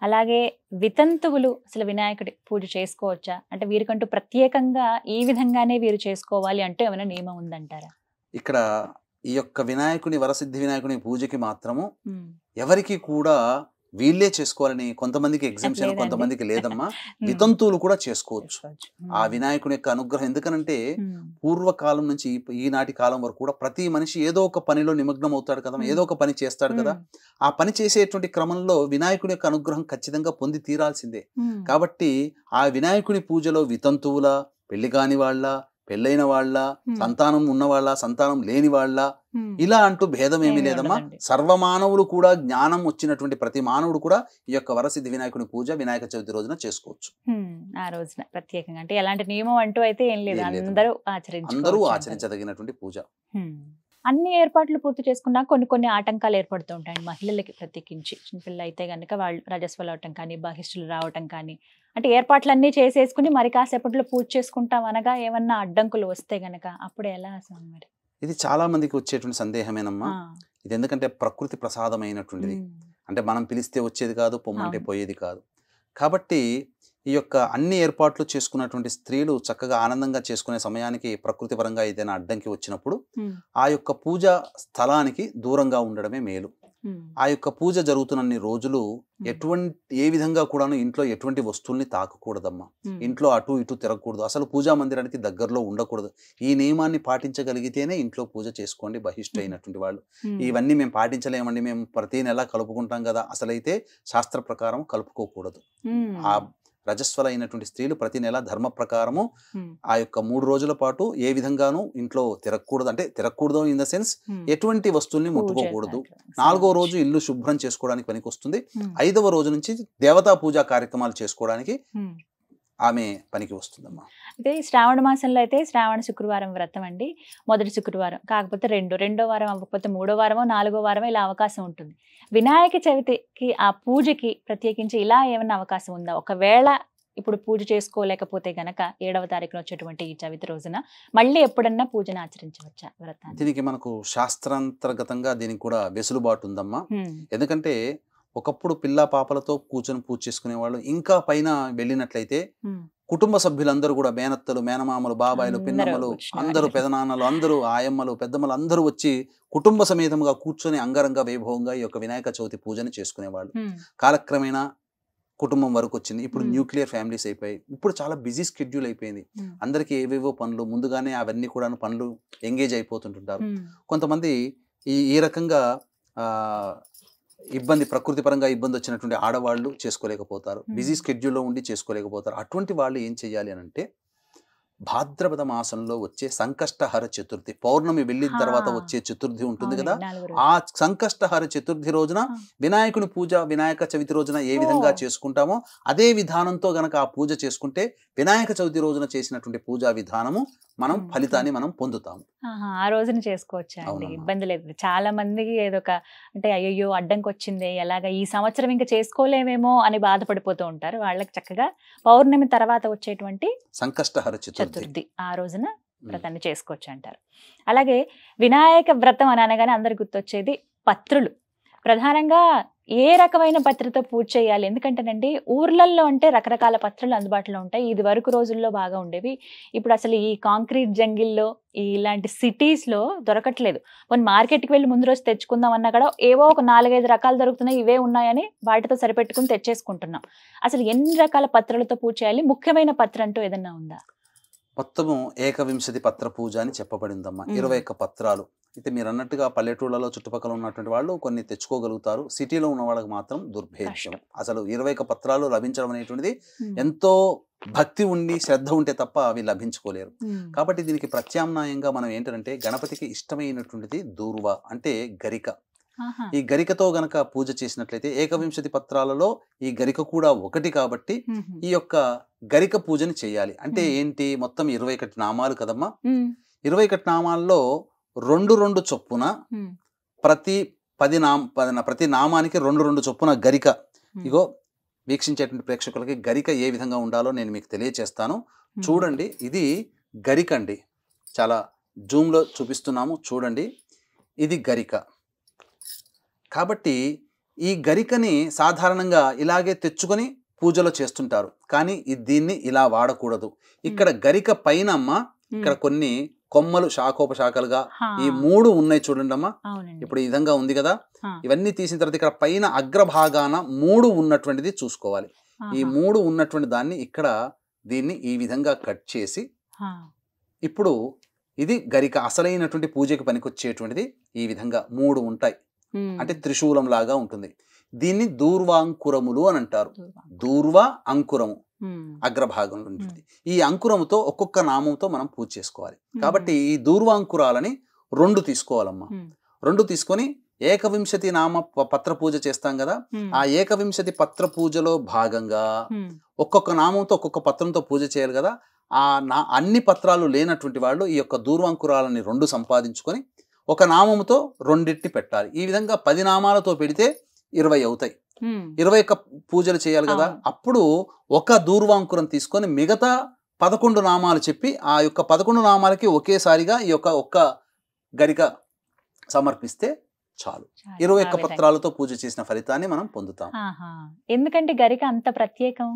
అలాగే వితంతువులు అసలు వినాయకుడి పూజ చేసుకోవచ్చా? అంటే వీరికంటూ ప్రత్యేకంగా ఈ విధంగానే వీరు చేసుకోవాలి అంటే ఏమైనా నియమం ఉందంటారా? ఇక్కడ ఈ యొక్క వినాయకుని వరసిద్ధి వినాయకుని పూజకి మాత్రము ఎవరికి కూడా వీళ్ళే చేసుకోవాలని కొంతమందికి ఎగ్జామ్షన్, కొంతమందికి లేదమ్మా. వితంతువులు కూడా చేసుకోవచ్చు ఆ వినాయకుని యొక్క అనుగ్రహం. ఎందుకనంటే పూర్వకాలం నుంచి ఈనాటి కాలం వరకు కూడా ప్రతి మనిషి ఏదో ఒక పనిలో నిమగ్నం అవుతాడు కదా, ఏదో ఒక పని చేస్తాడు కదా. ఆ పని చేసేటువంటి క్రమంలో వినాయకుని యొక్క అనుగ్రహం ఖచ్చితంగా పొంది తీరాల్సిందే. కాబట్టి ఆ వినాయకుని పూజలో వితంతువుల, పెళ్లి కాని వాళ్ళ, పెళ్ళైన వాళ్ళ, సంతానం ఉన్నవాళ్ళ, సంతానం లేని వాళ్ళ, ఇలా అంటూ భేదం ఏమీ లేదమ్మా. సర్వమానవులు కూడా, జ్ఞానం వచ్చినటువంటి ప్రతి మానవుడు కూడా ఈ యొక్క వరసిద్ధి వినాయకుని పూజ వినాయక చవితి రోజున చేసుకోవచ్చు. ఆ రోజున ప్రత్యేకంగా అంటే ఎలాంటి నియమం అంటూ అయితే ఏం లేదు, అందరూ ఆచరించదగినటువంటి పూజ. అన్ని ఏర్పాట్లు పూర్తి చేసుకున్నా కొన్ని ఆటంకాలు ఏర్పడుతూ ఉంటాయి మహిళలకి. ప్రత్యేకించి చిన్నపిల్ల అయితే కనుక వాళ్ళు రజస్వలు అవటం కానీ, బహిష్టులు రావటం కానీ, అంటే ఏర్పాట్లన్నీ చేసేసుకుని మరి కాసేపట్లో పూజ చేసుకుంటాం అనగా ఏమన్నా అడ్డంకులు వస్తే గనక అప్పుడు ఎలా మరి? ఇది చాలా మందికి వచ్చేటువంటి సందేహమేనమ్మా. ఇది ఎందుకంటే ప్రకృతి ప్రసాదమైనటువంటిది. అంటే మనం పిలిస్తే వచ్చేది కాదు, పొమ్మంటే పోయేది కాదు. కాబట్టి ఈ యొక్క అన్ని ఏర్పాట్లు చేసుకున్నటువంటి స్త్రీలు చక్కగా ఆనందంగా చేసుకునే సమయానికి ప్రకృతి పరంగా ఏదైనా అడ్డంకి వచ్చినప్పుడు ఆ యొక్క పూజ స్థలానికి దూరంగా ఉండడమే మేలు. ఆ యొక్క పూజ జరుగుతున్నన్ని రోజులు ఏ విధంగా కూడాను ఇంట్లో ఎటువంటి వస్తువుల్ని తాకకూడదమ్మా. ఇంట్లో అటు ఇటు తిరగకూడదు. అసలు పూజా మందిరానికి దగ్గరలో ఉండకూడదు. ఈ నియమాన్ని పాటించగలిగితేనే ఇంట్లో పూజ చేసుకోండి బహిష్టు అయినటువంటి వాళ్ళు. ఇవన్నీ మేము పాటించలేమండి, మేము ప్రతి నెల కలుపుకుంటాం కదా, అసలైతే శాస్త్ర ప్రకారం కలుపుకోకూడదు. ఆ రజస్వల అయినటువంటి స్త్రీలు ప్రతి నెల ధర్మ ప్రకారము ఆ యొక్క 3 రోజుల పాటు ఏ విధంగానూ ఇంట్లో తిరగకూడదు. అంటే తిరగకూడదు ఇన్ ద సెన్స్ ఎటువంటి వస్తువుల్ని ముట్టుకోకూడదు. 4వ రోజు ఇల్లు శుభ్రం చేసుకోవడానికి పనికి వస్తుంది. 5వ రోజు నుంచి దేవతా పూజా కార్యక్రమాలు చేసుకోవడానికి ఆమె పనికి వస్తుందమ్మా. అయితే శ్రావణ మాసంలో అయితే శ్రావణ శుక్రవారం వ్రతం అండి, మొదటి శుక్రవారం కాకపోతే రెండో వారం అవ్వకపోతే 3వ వారమో 4వ వారమో ఇలా అవకాశం ఉంటుంది. వినాయక చవితికి ఆ పూజకి ప్రత్యేకించి ఇలా ఏమన్నా అవకాశం ఉందా? ఒకవేళ ఇప్పుడు పూజ చేసుకోలేకపోతే గనక 7వ తారీఖున వచ్చేటువంటి ఈ చవితి రోజున మళ్ళీ ఎప్పుడన్నా పూజను ఆచరించవచ్చా వ్రతాన్ని? దీనికి మనకు శాస్త్రాంతర్గతంగా దీనికి కూడా వెసులుబాటు ఉందమ్మా. ఎందుకంటే ఒకప్పుడు పిల్ల పాపలతో కూర్చొని పూజ చేసుకునే వాళ్ళు. ఇంకా పైన వెళ్ళినట్లయితే కుటుంబ సభ్యులందరూ కూడా మేనత్తలు, మేనమామలు, బాబాయిలు, పిన్నమ్మలు, అందరూ పెదనాన్నలు, అందరూ ఆయమ్మలు, పెద్దమ్మలు అందరూ వచ్చి కుటుంబ సమేతంగా కూర్చొని అంగరంగ వైభవంగా ఈ యొక్క వినాయక చవితి పూజని చేసుకునేవాళ్ళు. కాలక్రమేణా కుటుంబం వరకు వచ్చింది. ఇప్పుడు న్యూక్లియర్ ఫ్యామిలీస్ అయిపోయాయి. ఇప్పుడు చాలా బిజీ స్కెడ్యూల్ అయిపోయింది. అందరికీ ఏవేవో పనులు, ముందుగానే అవన్నీ కూడా పనులు ఎంగేజ్ అయిపోతుంటుంటారు. కొంతమంది ఈ రకంగా ప్రకృతి పరంగా ఇబ్బంది వచ్చినటువంటి ఆడవాళ్ళు చేసుకోలేకపోతారు, బిజీ స్కెడ్యూల్లో ఉండి చేసుకోలేకపోతారు. అటువంటి వాళ్ళు ఏం చేయాలి అని అంటే భాద్రపద మాసంలో వచ్చే సంకష్టహర చతుర్థి, పౌర్ణమి వెళ్ళిన తర్వాత వచ్చే చతుర్థి ఉంటుంది కదా, ఆ సంకష్టహర చతుర్థి రోజున వినాయకుని పూజ వినాయక చవితి రోజున ఏ విధంగా చేసుకుంటామో అదే విధానంతో గనక ఆ పూజ చేసుకుంటే వినాయక చవితి రోజున చేసినటువంటి పూజా విధానము మనం ఫలితాన్ని మనం పొందుతాము. ఆ రోజున చేసుకోవచ్చు అండి, ఇబ్బంది లేదు. చాలా మందికి ఏదో ఒక అంటే అయ్యో అడ్డంకి వచ్చింది, ఎలాగా ఈ సంవత్సరం ఇంకా చేసుకోలేమేమో అని బాధపడిపోతూ ఉంటారు. వాళ్ళకి చక్కగా పౌర్ణమి తర్వాత వచ్చేటువంటి సంకష్టహర చతుర్థి ఆ రోజున వ్రతాన్ని చేసుకోవచ్చు అంటారు. అలాగే వినాయక వ్రతం అని అనగానే అందరికి గుర్తొచ్చేది పత్రులు. ప్రధానంగా ఏ రకమైన పత్రితో పూజ చేయాలి? ఎందుకంటేనండి ఊర్లల్లో అంటే రకరకాల పత్రులు అందుబాటులో ఉంటాయి. ఇది వరకు రోజుల్లో బాగా ఉండేవి. ఇప్పుడు అసలు ఈ కాంక్రీట్ జంగిల్లో ఇలాంటి సిటీస్లో దొరకట్లేదు. కొన్ని మార్కెట్కి వెళ్ళి ముందు రోజు తెచ్చుకుందాం అన్నా కూడా ఏవో ఒక 4-5 రకాలు దొరుకుతున్నాయి, ఇవే ఉన్నాయని వాటితో సరిపెట్టుకుని తెచ్చేసుకుంటున్నాం. అసలు ఎన్ని రకాల పత్రులతో పూజ చేయాలి? ముఖ్యమైన పత్ర అంటూ ఏదన్నా ఉందా? మొత్తము 21 పత్ర పూజ అని చెప్పబడిందమ్మా. 21 పత్రాలు. అయితే మీరు అన్నట్టుగా పల్లెటూళ్ళలో చుట్టుపక్కల ఉన్నటువంటి వాళ్ళు కొన్ని తెచ్చుకోగలుగుతారు. సిటీలో ఉన్న వాళ్ళకి మాత్రం దుర్భేద్యం. అసలు 21 పత్రాలు లభించడం అనేటువంటిది ఎంతో భక్తి ఉండి శ్రద్ధ ఉంటే తప్ప అవి లభించుకోలేరు. కాబట్టి దీనికి ప్రత్యామ్నాయంగా మనం ఏంటంటే గణపతికి ఇష్టమైనటువంటిది దూర్వ అంటే గరిక. ఈ గరికతో గనక పూజ చేసినట్లయితే 21 పత్రాలలో ఈ గరిక కూడా ఒకటి కాబట్టి ఈ యొక్క గరిక పూజని చేయాలి. అంటే ఏంటి, మొత్తం 21 నామాలు కదమ్మా. 21 నామాల్లో 2 చొప్పున ప్రతి ప్రతి నామానికి 2 చొప్పున గరిక. ఇగో వీక్షించేటువంటి ప్రేక్షకులకి గరిక ఏ విధంగా ఉండాలో నేను మీకు తెలియచేస్తాను. చూడండి, ఇది గరిక అండి. చాలా జూమ్లో చూపిస్తున్నాము, చూడండి. ఇది గరిక. కాబట్టి ఈ గరికని సాధారణంగా ఇలాగే తెచ్చుకొని పూజలో చేస్తుంటారు. కానీ దీన్ని ఇలా వాడకూడదు. ఇక్కడ గరిక పైన అమ్మ ఇక్కడ కొన్ని కొమ్మలు శాఖోపశాఖలుగా ఈ 3 ఉన్నాయి చూడండి అమ్మా. ఇప్పుడు ఈ విధంగా ఉంది కదా. ఇవన్నీ తీసిన తర్వాత ఇక్కడ పైన అగ్రభాగాన 3 ఉన్నటువంటిది చూసుకోవాలి. ఈ 3 ఉన్నటువంటి దాన్ని ఇక్కడ దీన్ని ఈ విధంగా కట్ చేసి, ఇప్పుడు ఇది గరిక అసలైనటువంటి పూజకి పనికొచ్చేటువంటిది. ఈ విధంగా 3 ఉంటాయి, అంటే త్రిశూలం లాగా ఉంటుంది. దీన్ని దూర్వాంకురములు అని అంటారు. దూర్వ అంకురము అగ్రభాగంలో ఉంటుంది. ఈ అంకురముతో ఒక్కొక్క నామంతో మనం పూజ చేసుకోవాలి. కాబట్టి ఈ దూర్వాంకురాలని 2 తీసుకోవాలమ్మా. 2 తీసుకొని 21 నామ పత్ర పూజ చేస్తాం కదా. ఆ 21 పత్ర పూజలో భాగంగా ఒక్కొక్క నామంతో ఒక్కొక్క పత్రంతో పూజ చేయాలి కదా. అన్ని పత్రాలు లేనటువంటి వాళ్ళు ఈ యొక్క దూర్వాంకురాలని 2 సంపాదించుకొని ఒక నామముతో 2 పెట్టాలి. ఈ విధంగా 10 నామాలతో పెడితే 20 అవుతాయి. 21 పూజలు చేయాలి కదా. అప్పుడు ఒక దూర్వాంకురం తీసుకొని మిగతా 11 నామాలు చెప్పి ఆ యొక్క 11 నామాలకి ఒకేసారిగా ఈ యొక్క ఒక్క గరిక సమర్పిస్తే చాలు. 21 పత్రాలతో పూజ చేసిన ఫలితాన్ని మనం పొందుతాం. ఎందుకంటే గరిక అంత ప్రత్యేకం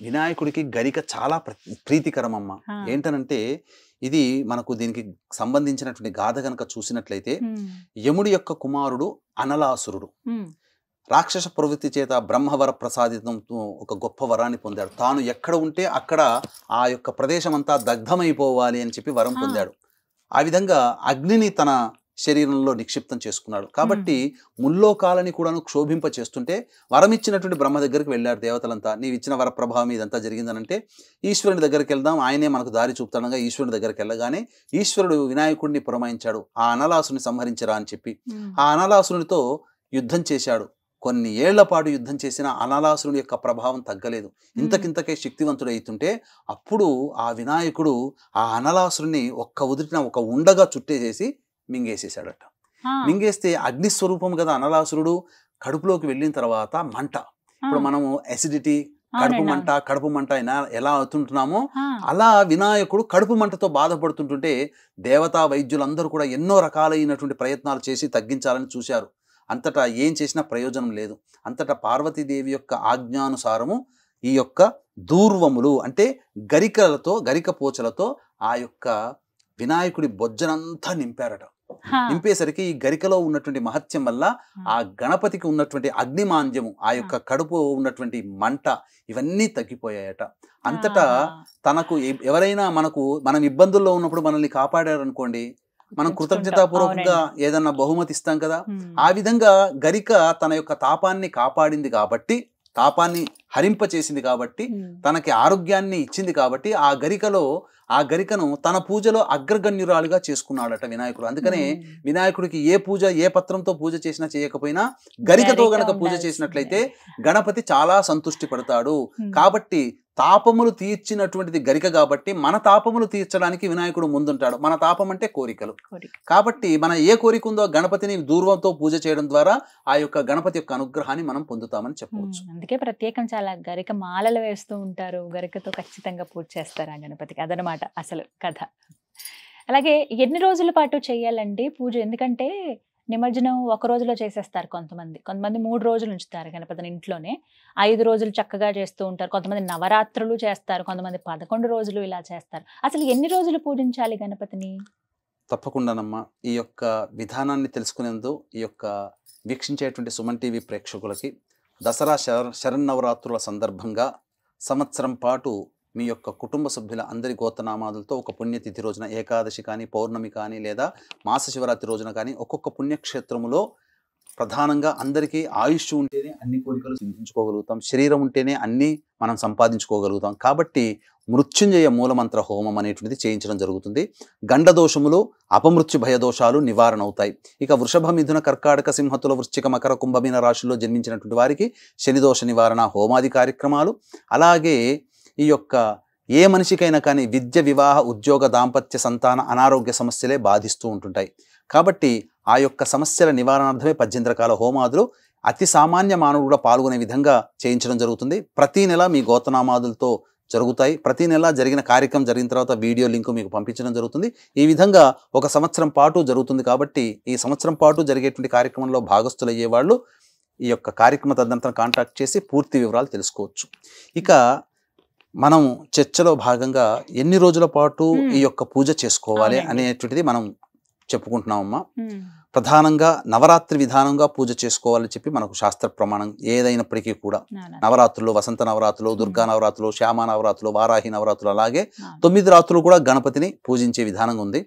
వినాయకుడికి గరిక చాలా ప్రీతికరం అమ్మ. ఏంటనంటే ఇది మనకు దీనికి సంబంధించినటువంటి గాథ గనక చూసినట్లయితే, యముడి యొక్క కుమారుడు అనలాసురుడు రాక్షస ప్రవృత్తి చేత బ్రహ్మవర ప్రసాదితంతో ఒక గొప్ప వరాన్ని పొందాడు. తాను ఎక్కడ ఉంటే అక్కడ ఆ యొక్క ప్రదేశం అంతా దగ్ధమైపోవాలి అని చెప్పి వరం పొందాడు. ఆ విధంగా అగ్నిని తన శరీరంలో నిక్షిప్తం చేసుకున్నాడు. కాబట్టి ముల్లోకాలని కూడాను క్షోభింప చేస్తుంటే వరమిచ్చినటువంటి బ్రహ్మ దగ్గరికి వెళ్ళారు దేవతలంతా. నీవు ఇచ్చిన వర ప్రభావం ఇదంతా జరిగిందనంటే ఈశ్వరుని దగ్గరికి వెళ్దాం, ఆయనే మనకు దారి చూపుతాడనగా ఈశ్వరుని దగ్గరికి వెళ్ళగానే ఈశ్వరుడు వినాయకుడిని పురమాయించాడు, ఆ అనలాసుని సంహరించరా అని చెప్పి. ఆ అనలాసునితో యుద్ధం చేశాడు. కొన్ని ఏళ్ల పాటు యుద్ధం చేసిన అనలాసురుడి యొక్క ప్రభావం తగ్గలేదు. ఇంతకింతకే శక్తివంతుడు అవుతుంటే అప్పుడు ఆ వినాయకుడు ఆ అనలాసురుని ఒక్క ఉదిరిన ఒక ఉండగా చుట్టేసేసి మింగేసేసాడట. మింగేస్తే అగ్నిస్వరూపం కదా అనలాసురుడు. కడుపులోకి వెళ్ళిన తర్వాత మంట, ఇప్పుడు మనము అసిడిటీ, కడుపు మంట ఎలా అవుతుంటున్నామో అలా వినాయకుడు కడుపు మంటతో బాధపడుతుంటుంటే దేవతా వైద్యులందరూ కూడా ఎన్నో రకాలైనటువంటి ప్రయత్నాలు చేసి తగ్గించాలని చూశారు. అంతటా ఏం చేసినా ప్రయోజనం లేదు. అంతటా పార్వతీదేవి యొక్క ఆజ్ఞానుసారము ఈ యొక్క దూర్వములు అంటే గరిక పోచలతో ఆ యొక్క వినాయకుడి బొజ్జనంతా నింపారట. నింపేసరికి ఈ గరికలో ఉన్నటువంటి మహత్యం వల్ల ఆ గణపతికి ఉన్నటువంటి అగ్నిమాంద్యము, ఆ యొక్క కడుపు ఉన్నటువంటి మంట ఇవన్నీ తగ్గిపోయాయట. అంతటా తనకు ఎవరైనా మనం ఇబ్బందుల్లో ఉన్నప్పుడు మనల్ని కాపాడారనుకోండి, మనం కృతజ్ఞతాపూర్వకంగా ఏదన్నా బహుమతి ఇస్తాం కదా. ఆ విధంగా గరిక తన యొక్క తాపాన్ని కాపాడింది కాబట్టి, తాపాన్ని హరింప చేసింది కాబట్టి, తనకి ఆరోగ్యాన్ని ఇచ్చింది కాబట్టి ఆ గరికను తన పూజలో అగ్రగణ్యురాలుగా చేసుకున్నాడట వినాయకుడు. అందుకనే వినాయకుడికి ఏ పూజ ఏ పత్రంతో పూజ చేసినా చేయకపోయినా గరికతో గనక పూజ చేసినట్లయితే గణపతి చాలా సంతుష్టి పడతాడు. కాబట్టి తాపములు తీర్చినటువంటిది గరిక కాబట్టి మన తాపములు తీర్చడానికి వినాయకుడు ముందుంటాడు. మన తాపం అంటే కోరికలు. కాబట్టి మన ఏ కోరిక ఉందో గణపతిని దూర్వంతో పూజ చేయడం ద్వారా ఆ యొక్క గణపతి యొక్క అనుగ్రహాన్ని మనం పొందుతామని చెప్పవచ్చు. అందుకే ప్రత్యేకం చాలా గరిక మాలలు వేస్తూ ఉంటారు, గరికతో ఖచ్చితంగా పూజ చేస్తారు ఆ గణపతికి. అదనమాట అసలు కథ. అలాగే ఎన్ని రోజుల పాటు చేయాలండి పూజ? ఎందుకంటే నిమజ్జనం 1 రోజులో చేసేస్తారు కొంతమంది 3 రోజులు ఉంచుతారు గణపతిని ఇంట్లోనే. 5 రోజులు చక్కగా చేస్తూ ఉంటారు. కొంతమంది నవరాత్రులు చేస్తారు, కొంతమంది 11 రోజులు ఇలా చేస్తారు. అసలు ఎన్ని రోజులు పూజించాలి గణపతిని? తప్పకుండానమ్మా. ఈ యొక్క విధానాన్ని తెలుసుకునేందుకు ఈ యొక్క వీక్షించేటువంటి సుమన్ టీవీ ప్రేక్షకులకి దసరా శరన్నవరాత్రుల సందర్భంగా సంవత్సరం పాటు మీ యొక్క కుటుంబ సభ్యుల అందరి గోత్రనామాదులతో ఒక పుణ్యతిథి రోజున ఏకాదశి కానీ, పౌర్ణమి కానీ, లేదా మాస శివరాత్రి రోజున కానీ ఒక్కొక్క పుణ్యక్షేత్రములో ప్రధానంగా అందరికీ ఆయుష్ ఉంటేనే అన్ని కోరికలు సిద్ధించుకోగలుగుతాం, శరీరం ఉంటేనే అన్నీ మనం సంపాదించుకోగలుగుతాం. కాబట్టి మృత్యుంజయ మూలమంత్ర హోమం అనేటువంటిది చేయించడం జరుగుతుంది. గండదోషములు, అపమృత్యు భయదోషాలు నివారణ అవుతాయి. ఇక వృషభ, మిథున, కర్కాటక, సింహతుల, వృశ్చిక, మకర, కుంభమీన రాశుల్లో జన్మించినటువంటి వారికి శనిదోష నివారణ హోమాది కార్యక్రమాలు, అలాగే ఈ యొక్క ఏ మనిషికైనా కానీ విద్య, వివాహ, ఉద్యోగ, దాంపత్య, సంతాన, అనారోగ్య సమస్యలే బాధిస్తూ ఉంటుంటాయి. కాబట్టి ఆ యొక్క సమస్యల నివారణార్థమే 18 రకాల హోమాదులు అతి సామాన్య మానవుడు కూడా పాల్గొనే విధంగా చేయించడం జరుగుతుంది. ప్రతి నెల మీ గోత్రనామాదులతో జరుగుతాయి. ప్రతి నెల జరిగిన కార్యక్రమం జరిగిన తర్వాత వీడియో లింక్ మీకు పంపించడం జరుగుతుంది. ఈ విధంగా 1 సంవత్సరం పాటు జరుగుతుంది. కాబట్టి ఈ సంవత్సరం పాటు జరిగేటువంటి కార్యక్రమంలో భాగస్థులయ్యే వాళ్ళు ఈ యొక్క కార్యక్రమ తదనంతరం కాంటాక్ట్ చేసి పూర్తి వివరాలు తెలుసుకోవచ్చు. ఇక మనం చర్చలో భాగంగా ఎన్ని రోజుల పాటు ఈ యొక్క పూజ చేసుకోవాలి అనేటువంటిది మనం చెప్పుకుంటున్నామమ్మా. ప్రధానంగా నవరాత్రి విధానంగా పూజ చేసుకోవాలని చెప్పి మనకు శాస్త్ర ప్రమాణం ఏదైనప్పటికీ కూడా నవరాత్రులు, వసంత నవరాత్రులు, దుర్గా నవరాత్రులు, శ్యామ నవరాత్రులు, వారాహి నవరాత్రులు, అలాగే 9 రాత్రులు కూడా గణపతిని పూజించే విధానం ఉంది.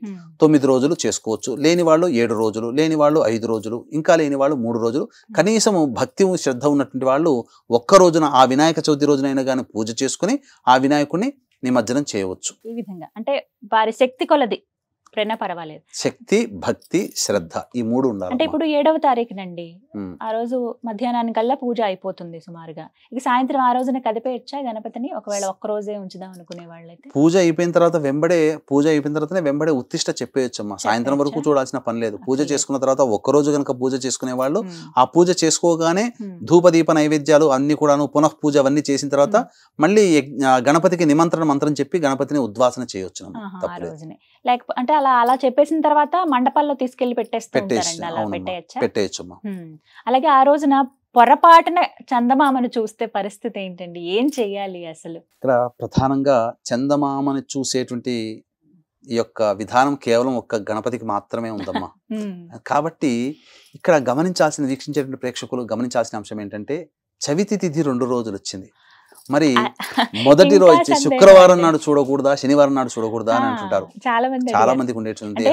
9 రోజులు చేసుకోవచ్చు. లేని వాళ్ళు 7 రోజులు, లేని వాళ్ళు 5 రోజులు, ఇంకా లేని వాళ్ళు 3 రోజులు. కనీసం భక్తి శ్రద్ధ ఉన్నటువంటి వాళ్ళు ఒక్క రోజున ఆ వినాయక చవితి రోజునైనా కానీ పూజ చేసుకుని ఆ వినాయకుడిని నిమజ్జనం చేయవచ్చు. ఈ విధంగా అంటే వారి శక్తి కొలది పర్వాలేదు. శక్తి, భక్తి, శ్రద్ధ ఈ 3 ఉండాలి. అంటే ఇప్పుడు 7వ తారీఖునండి, ఆ రోజు మధ్యాహ్నానికల్లా పూజ అయిపోతుంది సుమారుగా. ఇక సాయంత్రం ఆ రోజున కదిపేయచ్చా గణపతిని? ఒకవేళ ఒక్క రోజే ఉంచుదాం అనుకునే వాళ్ళైతే పూజ అయిపోయిన తర్వాతనే వెంబడే ఉత్తిష్ట చెప్పేయచ్చమ్మా. సాయంత్రం వరకు చూడాల్సిన పని లేదు. పూజ చేసుకున్న తర్వాత ఒక్క రోజు కనుక పూజ చేసుకునే వాళ్ళు ఆ పూజ చేసుకోగానే ధూపదీప నైవేద్యాలు అన్ని కూడాను పునః పూజ అవన్నీ చేసిన తర్వాత మళ్ళీ గణపతికి నిమంత్రణ మంత్రం చెప్పి గణపతిని ఉద్వాసన చేయొచ్చు. లేకపోతే అంటే అలా చెప్పేసిన తర్వాత మండపాల్లో తీసుకెళ్లి పెట్టేయచ్చా? అలాగే ఆ రోజున పొరపాటున చందమామను చూస్తే పరిస్థితి ఏంటండి? ఏం చెయ్యాలి అసలు? ఇక్కడ ప్రధానంగా చందమామను చూసేటువంటి ఈ యొక్క విధానం కేవలం ఒక్క గణపతికి మాత్రమే ఉందమ్మా. కాబట్టి ఇక్కడ వీక్షించేటువంటి ప్రేక్షకులు గమనించాల్సిన అంశం ఏంటంటే చవితి తిథి 2 రోజులు వచ్చింది. మరి మొదటి రోజు శుక్రవారం నాడు చూడకూడదా, శనివారం నాడు చూడకూడదా అని అంటుంటారు. చాలా మందికి ఉండేటువంటి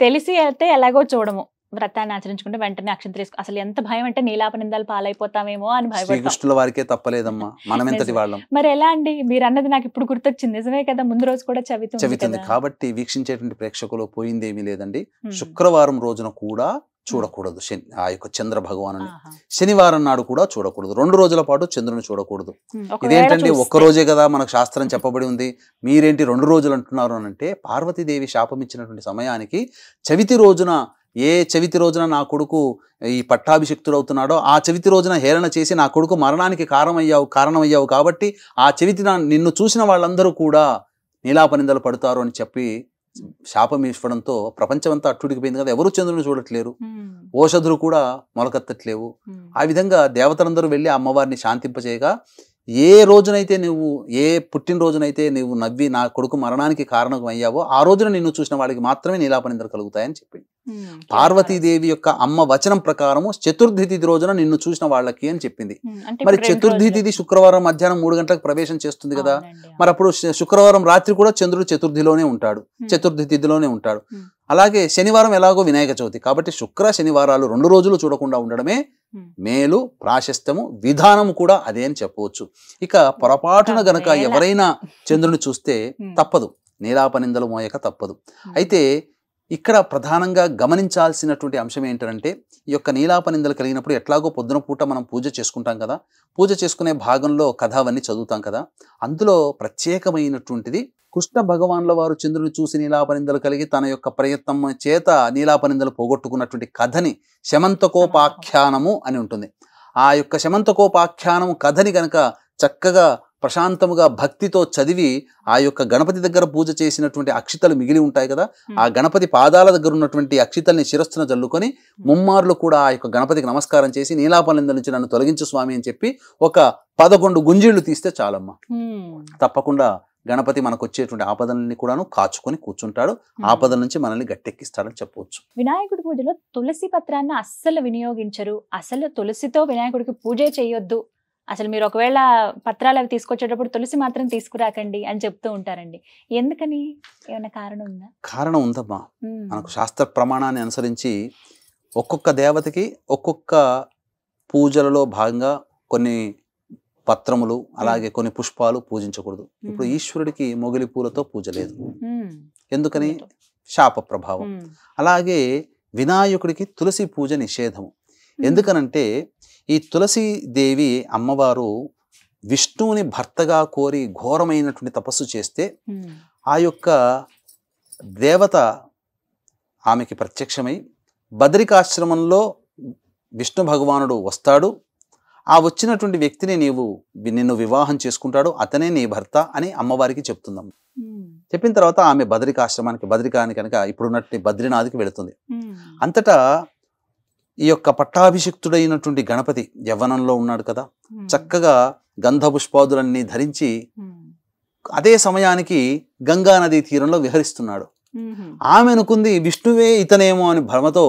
తెలిసి అయితే ఎలాగో చూడము, వ్రతాన్ని ఆచరించుకుంటే వెంటనే అక్షంతలు వేసుకో. అసలు ఎంత భయం అంటే నీలాపనిందాలు పాలైపోతామేమో అని భయపడతాం. శ్రీకృష్ణుల వారికే తప్పలేదమ్మా, మనం ఎంతటి వాళ్ళం. మరి ఎలా అండి? మీరు అన్నది నాకు ఇప్పుడు గుర్తొచ్చింది. నిజమే కదా, ముందు రోజు కూడా చవితి. కాబట్టి వీక్షించేటువంటి ప్రేక్షకులు పోయిందేమీ లేదండి. శుక్రవారం రోజున కూడా చూడకూడదు ఆ యొక్క చంద్ర భగవాను. శనివారం నాడు కూడా చూడకూడదు. 2 రోజుల పాటు చంద్రుని చూడకూడదు. ఇదేంటండి, ఒక్క రోజే కదా మనకు శాస్త్రం చెప్పబడి ఉంది, మీరేంటి 2 రోజులు అంటున్నారు అని అంటే, పార్వతీదేవి శాపం ఇచ్చినటువంటి సమయానికి చవితి రోజున నా కొడుకు ఈ పట్టాభిషిక్తుడు అవుతున్నాడో ఆ చవితి రోజున హేళన చేసి నా కొడుకు మరణానికి కారణమయ్యావు కాబట్టి ఆ చవితి నిన్ను చూసిన వాళ్ళందరూ కూడా నీలాపనిందలు పడతారు అని చెప్పి శాపం ఇవ్వడంతో ప్రపంచమంతా అట్టుడికిపోయింది కదా. ఎవరు చంద్రుని చూడట్లేరు, ఓషధులు కూడా మొలకెత్తట్లేవు. ఆ విధంగా దేవతలందరూ వెళ్ళి అమ్మవారిని శాంతింపచేయగా, ఏ పుట్టినరోజునైతే నువ్వు నవ్వి నా కొడుకు మరణానికి కారణం అయ్యావో ఆ రోజున నిన్ను చూసిన వాళ్ళకి మాత్రమే నీలాపనిందలు కలుగుతాయని చెప్పింది. పార్వతీదేవి యొక్క అమ్మ వచనం ప్రకారము చతుర్థి తిథి రోజున నిన్ను చూసిన వాళ్ళకి అని చెప్పింది. మరి చతుర్థి తిథి శుక్రవారం మధ్యాహ్నం 3 గంటలకు ప్రవేశం చేస్తుంది కదా. మరి అప్పుడు శుక్రవారం రాత్రి కూడా చంద్రుడు చతుర్థిలోనే ఉంటాడు, చతుర్థి తిథిలోనే ఉంటాడు. అలాగే శనివారం ఎలాగో వినాయక చవితి. కాబట్టి శుక్ర శనివారాలు 2 రోజులు చూడకుండా ఉండడమే మేలు, ప్రాశస్త్యము, విధానము కూడా అదే అని చెప్పవచ్చు. ఇక పొరపాటున గనక ఎవరైనా చంద్రుని చూస్తే తప్పదు, నీలాపనిందలు మోయక తప్పదు. అయితే ఇక్కడ ప్రధానంగా గమనించాల్సినటువంటి అంశం ఏంటంటే, ఈ యొక్క నీలాపనిందలు కలిగినప్పుడు ఎట్లాగో పొద్దున పూట మనం పూజ చేసుకుంటాం కదా, పూజ చేసుకునే భాగంలో కథ అవన్నీ చదువుతాం కదా, అందులో ప్రత్యేకమైనటువంటిది కృష్ణ భగవాన్ల వారు చంద్రుని చూసి నీలాపనిందలు కలిగి తన యొక్క ప్రయత్నం చేత నీలాపనిందలు పోగొట్టుకున్నటువంటి కథని శమంతకోపాఖ్యానము అని ఉంటుంది. ఆ యొక్క శమంతకోపాఖ్యానము కథని గనక చక్కగా ప్రశాంతముగా భక్తితో చదివి ఆ యొక్క గణపతి దగ్గర పూజ చేసినటువంటి అక్షితలు మిగిలి ఉంటాయి కదా, ఆ గణపతి పాదాల దగ్గర ఉన్నటువంటి అక్షితల్ని శిరస్సున జల్లుకొని ముమ్మార్లు కూడా ఆ యొక్క గణపతికి నమస్కారం చేసి నీలాపనిందల నుంచి నన్ను తొలగించు స్వామి అని చెప్పి ఒక 11 గుంజీళ్లు తీస్తే చాలమ్మా. తప్పకుండా గణపతి మనకు వచ్చేటువంటి ఆపదలని కూడాను కాచుకొని కూర్చుంటాడు, ఆపదల నుంచి మనల్ని గట్టెక్కిస్తాడని చెప్పవచ్చు. వినాయకుడి పూజలో తులసి పత్రాన్ని అస్సలు వినియోగించరు, అసలు తులసితో వినాయకుడికి పూజ చేయొద్దు, అసలు మీరు ఒకవేళ పత్రాలు అవి తీసుకొచ్చేటప్పుడు తులసి మాత్రం తీసుకురాకండి అని చెప్తూ ఉంటారండి. ఎందుకని? ఏమైనా కారణం ఉందా? కారణం ఉందమ్మా. మనకు శాస్త్ర ప్రమాణాన్ని అనుసరించి ఒక్కొక్క దేవతకి ఒక్కొక్క పూజలలో భాగంగా కొన్ని పత్రములు అలాగే కొన్ని పుష్పాలు పూజించకూడదు. ఇప్పుడు ఈశ్వరుడికి మొగలి పూలతో పూజ లేదు, ఎందుకని? శాప ప్రభావం. అలాగే వినాయకుడికి తులసి పూజ నిషేధము. ఎందుకనంటే ఈ తులసి దేవి అమ్మవారు విష్ణువుని భర్తగా కోరి ఘోరమైనటువంటి తపస్సు చేస్తే ఆ యొక్క దేవత ఆమెకి ప్రత్యక్షమై బదరికాశ్రమంలో విష్ణు భగవానుడు వస్తాడు. ఆ వచ్చినటువంటి వ్యక్తిని నిన్ను వివాహం చేసుకుంటాడు, అతనే నీ భర్త అని అమ్మవారికి చెప్తుందమ్మ. చెప్పిన తర్వాత ఆమె బదరికానికి కనుక ఇప్పుడున్నట్టు బద్రీనాథ్కి వెళుతుంది. అంతటా ఈ యొక్క పట్టాభిషిక్తుడైనటువంటి గణపతి యవ్వనంలో ఉన్నాడు కదా, చక్కగా గంధ పుష్పాదులన్నీ ధరించి అదే సమయానికి గంగా నదీ తీరంలో విహరిస్తున్నాడు. ఆమె అనుకుంది విష్ణువే ఇతనేమో అని భ్రమతో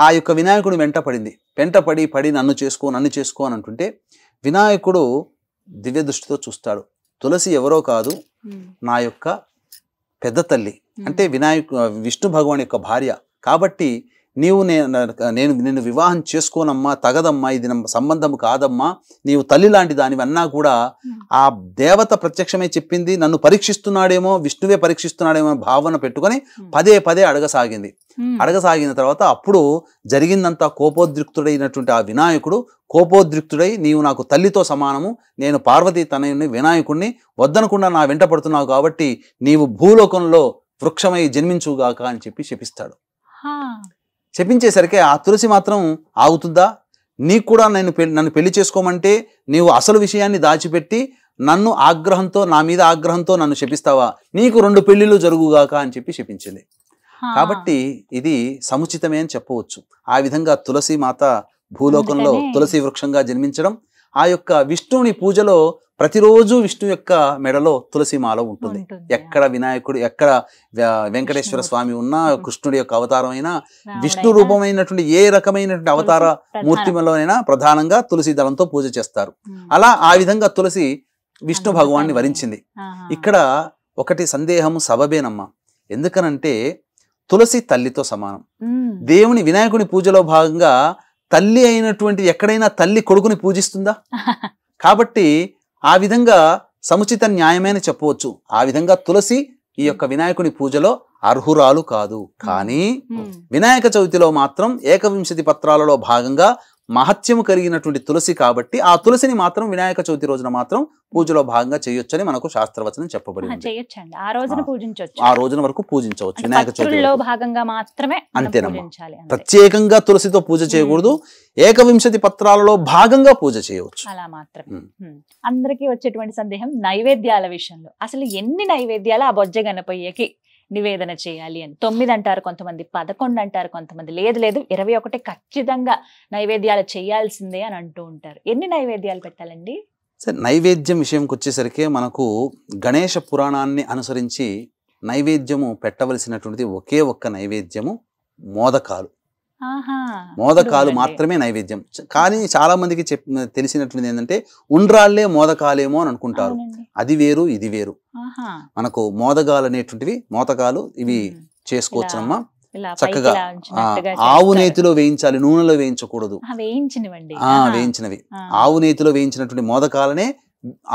ఆ యొక్క వినాయకుడు వెంటపడి నన్ను చేసుకో అని అంటుంటే వినాయకుడు దివ్య దృష్టితో చూస్తాడు. తులసి ఎవరో కాదు, నా యొక్క పెద్ద తల్లి, అంటే విష్ణు భగవాన్ యొక్క భార్య. కాబట్టి నీవు నేను నిన్ను వివాహం చేసుకోనమ్మా, తగదమ్మా, ఇది సంబంధం కాదమ్మా, నీవు తల్లి లాంటి దానివన్నా కూడా ఆ దేవత ప్రత్యక్షమే చెప్పింది, నన్ను పరీక్షిస్తున్నాడేమో, విష్ణువే పరీక్షిస్తున్నాడేమో భావన పెట్టుకొని పదే అడగసాగిన తర్వాత అప్పుడు జరిగిందంతా కోపోద్రిక్తుడైనటువంటి ఆ వినాయకుడు కోపోద్రిక్తుడై, నీవు నాకు తల్లితో సమానము, నేను పార్వతీ తనయుని వినాయకుడిని, వద్దనకుండా నా వెంట పడుతున్నావు కాబట్టి నీవు భూలోకంలో వృక్షమై జన్మించుగాక అని చెప్పి శపిస్తాడు. శపించేసరికి ఆ తులసి మాత్రం ఆగుతుందా? నీకు కూడా నన్ను పెళ్లి చేసుకోమంటే నీవు అసలు విషయాన్ని దాచిపెట్టి నా మీద ఆగ్రహంతో నన్ను శపిస్తావా? నీకు 2 పెళ్లిళ్ళు జరుగుగాక అని చెప్పి శపించింది. కాబట్టి ఇది సముచితమే అని చెప్పవచ్చు. ఆ విధంగా తులసి మాత భూలోకంలో తులసి వృక్షంగా జన్మించడం, ఆ యొక్క విష్ణువుని పూజలో ప్రతిరోజు విష్ణు యొక్క మెడలో తులసి మాల ఉంటుంది. ఎక్కడ వినాయకుడు, ఎక్కడ వెంకటేశ్వర స్వామి ఉన్నా, కృష్ణుడి యొక్క అవతారం అయినా, విష్ణు రూపమైనటువంటి ఏ రకమైనటువంటి అవతార మూర్తిలోనైనా ప్రధానంగా తులసి దళంతో పూజ చేస్తారు. అలా ఆ విధంగా తులసి విష్ణు భగవాన్ని వరించింది. ఇక్కడ ఒకటి సందేహం సబబేనమ్మా. ఎందుకనంటే తులసి తల్లితో సమానం. దేవుని వినాయకుని పూజలో భాగంగా తల్లి అయినటువంటి ఎక్కడైనా తల్లి కొడుకుని పూజిస్తుందా? కాబట్టి ఆ విధంగా సముచిత న్యాయమైన చెప్పవచ్చు. ఆ విధంగా తులసి ఈ యొక్క వినాయకుని పూజలో అర్హురాలు కాదు. కానీ వినాయక చవితిలో మాత్రం 21 పత్రాలలో భాగంగా మహత్యము కలిగినటువంటి తులసి కాబట్టి ఆ తులసిని మాత్రం వినాయక చవితి రోజున మాత్రం పూజలో భాగంగా చేయొచ్చని మనకు శాస్త్రవచనం చెప్పబడి ఉంది. ఆ రోజున వరకు పూజించవచ్చు. వినాయక చవితిలో భాగంగా మాత్రమే, అంతేనమ్మా. ప్రత్యేకంగా తులసితో పూజ చేయకూడదు. 21 పత్రాలలో భాగంగా పూజ చేయవచ్చు, అలా మాత్రమే. అందరికీ వచ్చేటువంటి సందేహం నైవేద్యాల విషయంలో. అసలు ఎన్ని నైవేద్యాలు ఆ బొజ్జ గణపయ్యకి నివేదన చేయాలి అని? 9 అంటారు కొంతమంది, 11 అంటారు కొంతమంది, లేదు 21 ఖచ్చితంగా నైవేద్యాలు చేయాల్సిందే అని అంటూ ఉంటారు. ఎన్ని నైవేద్యాలు పెట్టాలండి? సరే, నైవేద్యం విషయంకి వచ్చేసరికి మనకు గణేష పురాణాన్ని అనుసరించి నైవేద్యము పెట్టవలసినటువంటిది ఒకే ఒక్క నైవేద్యము మోదకాలు. మోదకాలు మాత్రమే నైవేద్యం. కానీ చాలా మందికి తెలిసినటువంటిది ఏంటంటే ఉండ్రాళ్లే మోదకాలేమో అని అనుకుంటారు. అది వేరు, ఇది వేరు. మనకు మోదకాలు అనేటువంటివి, మోదకాలు ఇవి చేసుకోవచ్చునమ్మా. చక్కగా ఆవు నేతిలో వేయించాలి, నూనెలో వేయించకూడదు. వేయించినవి ఆవు నేతిలో వేయించినటువంటి మోదకాలనే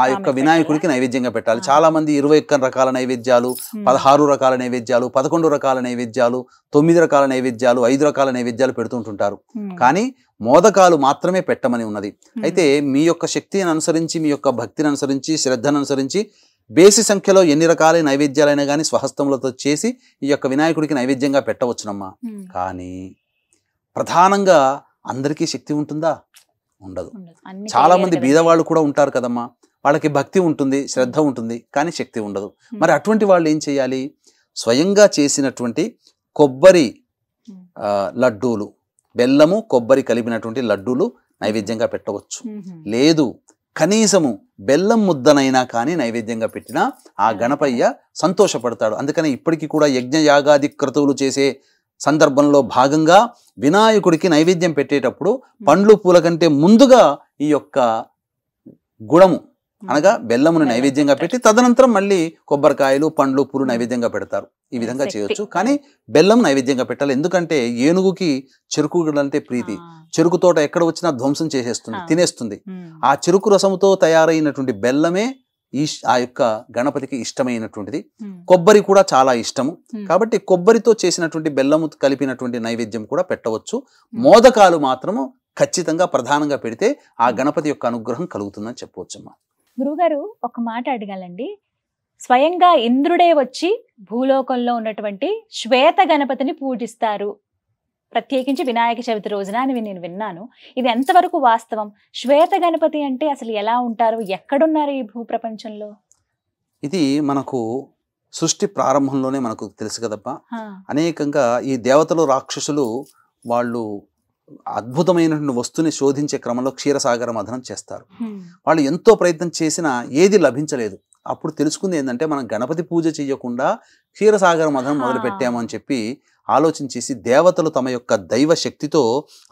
ఆ యొక్క వినాయకుడికి నైవేద్యంగా పెట్టాలి. చాలా మంది 21 రకాల నైవేద్యాలు, 16 రకాల నైవేద్యాలు, 11 రకాల నైవేద్యాలు, 9 రకాల నైవేద్యాలు, 5 రకాల నైవేద్యాలు పెడుతుంటుంటారు. కానీ మోదకాలు మాత్రమే పెట్టమని ఉన్నది. అయితే మీ యొక్క శక్తిని అనుసరించి, మీ యొక్క భక్తిని అనుసరించి, శ్రద్ధను అనుసరించి బేసి సంఖ్యలో ఎన్ని రకాల నైవేద్యాలైనా కానీ స్వహస్తములతో చేసి ఈ యొక్క వినాయకుడికి నైవేద్యంగా పెట్టవచ్చునమ్మా. కానీ ప్రధానంగా అందరికీ శక్తి ఉంటుందా? ఉండదు. చాలా మంది బీదవాళ్ళు కూడా ఉంటారు కదమ్మా, వాళ్ళకి భక్తి ఉంటుంది, శ్రద్ధ ఉంటుంది, కానీ శక్తి ఉండదు. మరి అటువంటి వాళ్ళు ఏం చేయాలి? స్వయంగా చేసినటువంటి కొబ్బరి లడ్డూలు, బెల్లము కొబ్బరి కలిపినటువంటి లడ్డూలు నైవేద్యంగా పెట్టవచ్చు. లేదు, కనీసము బెల్లం ముద్దనైనా కానీ నైవేద్యంగా పెట్టినా ఆ గణపయ్య సంతోషపడతాడు. అందుకని ఇప్పటికీ కూడా యజ్ఞ యాగాది క్రతువులు చేసే సందర్భంలో భాగంగా వినాయకుడికి నైవేద్యం పెట్టేటప్పుడు పండ్లు పూల కంటే ముందుగా ఈ యొక్క గుడము అనగా బెల్లమును నైవేద్యంగా పెట్టి తదనంతరం మళ్ళీ కొబ్బరికాయలు, పండ్లు, పూలు నైవేద్యంగా పెడతారు. ఈ విధంగా చేయొచ్చు. కానీ బెల్లం నైవేద్యంగా పెట్టాలి. ఎందుకంటే ఏనుగుకి చెరుకు అంటే ప్రీతి. చెరుకు తోట ఎక్కడ వచ్చినా ధ్వంసం చేసేస్తుంది, తినేస్తుంది. ఆ చెరుకు రసముతో తయారైనటువంటి బెల్లమే ఆ యొక్క గణపతికి ఇష్టమైనటువంటిది. కొబ్బరి కూడా చాలా ఇష్టము. కాబట్టి కొబ్బరితో చేసినటువంటి బెల్లము కలిపినటువంటి నైవేద్యం కూడా పెట్టవచ్చు. మోదకాలు మాత్రము ఖచ్చితంగా ప్రధానంగా పెడితే ఆ గణపతి యొక్క అనుగ్రహం కలుగుతుందని చెప్పవచ్చమ్మా. గురుగారు, ఒక మాట అడగాలండి. స్వయంగా ఇంద్రుడే వచ్చి భూలోకంలో ఉన్నటువంటి శ్వేత గణపతిని పూజిస్తారు ప్రత్యేకించి వినాయక చవితి రోజున అని నేను విన్నాను. ఇది ఎంతవరకు వాస్తవం? శ్వేత గణపతి అంటే అసలు ఎలా ఉంటారు, ఎక్కడున్నారు ఈ భూప్రపంచంలో? ఇది మనకు సృష్టి ప్రారంభంలోనే మనకు తెలుసు కదప్పా. ఆ, అనేకంగా ఈ దేవతలు రాక్షసులు వాళ్ళు అద్భుతమైనటువంటి వస్తువుని శోధించే క్రమంలో క్షీరసాగర మథనం చేస్తారు. హ్మ్, వాళ్ళు ఎంతో ప్రయత్నం చేసినా ఏది లభించలేదు. అప్పుడు తెలుసుకుంది ఏంటంటే మనం గణపతి పూజ చేయకుండా క్షీరసాగర మథనం మొదలు పెట్టాము అని చెప్పి ఆలోచించేసి దేవతలు తమ యొక్క దైవ శక్తితో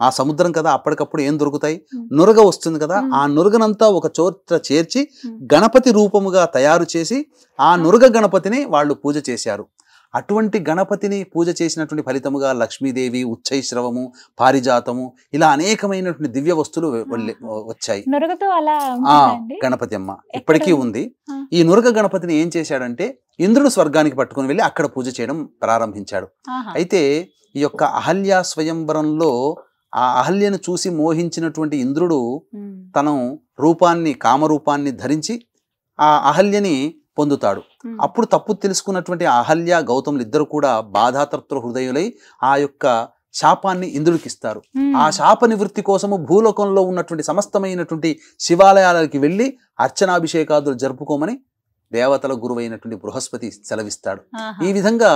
ఆ సముద్రం కదా అప్పటికప్పుడు ఏం దొరుకుతాయి, నురగ వస్తుంది కదా, ఆ నురగనంతా ఒక చోట చేర్చి గణపతి రూపముగా తయారు చేసి ఆ నురగ గణపతిని వాళ్ళు పూజ చేశారు. అటువంటి గణపతిని పూజ చేసినటువంటి ఫలితముగా లక్ష్మీదేవి, ఉచ్చైశ్రవము, పారిజాతము ఇలా అనేకమైనటువంటి దివ్య వస్తువులు వచ్చాయి. నురగతో అలా ఆ ఉంటుందండి? గణపతి అమ్మ ఇప్పటికీ ఉంది. ఆ. ఈ నురగ గణపతిని ఏం చేశాడంటే ఇంద్రుడు స్వర్గానికి పట్టుకుని వెళ్ళి అక్కడ పూజ చేయడం ప్రారంభించాడు. ఆహా. అయితే ఈ యొక్క అహల్య స్వయంవరంలో ఆ అహల్యను చూసి మోహించినటువంటి ఇంద్రుడు ఉమ్, తన రూపాన్ని, కామరూపాన్ని ధరించి ఆ అహల్యని పొందుతాడు. ఉమ్, అప్పుడు తప్పు తెలుసుకున్నటువంటి అహల్య, గౌతములు ఇద్దరు కూడా బాధాతృప్త హృదయులై ఆ యొక్క శాపాన్ని ఇంద్రుడికి ఇస్తారు. ఉమ్, ఆ శాప నివృత్తి కోసము భూలోకంలో ఉన్నటువంటి సమస్తమైనటువంటి శివాలయాలకి వెళ్ళి అర్చనాభిషేకాదులు జరుపుకోమని దేవతల గురువైనటువంటి బృహస్పతి సెలవిస్తాడు. ఆహా. ఈ విధంగా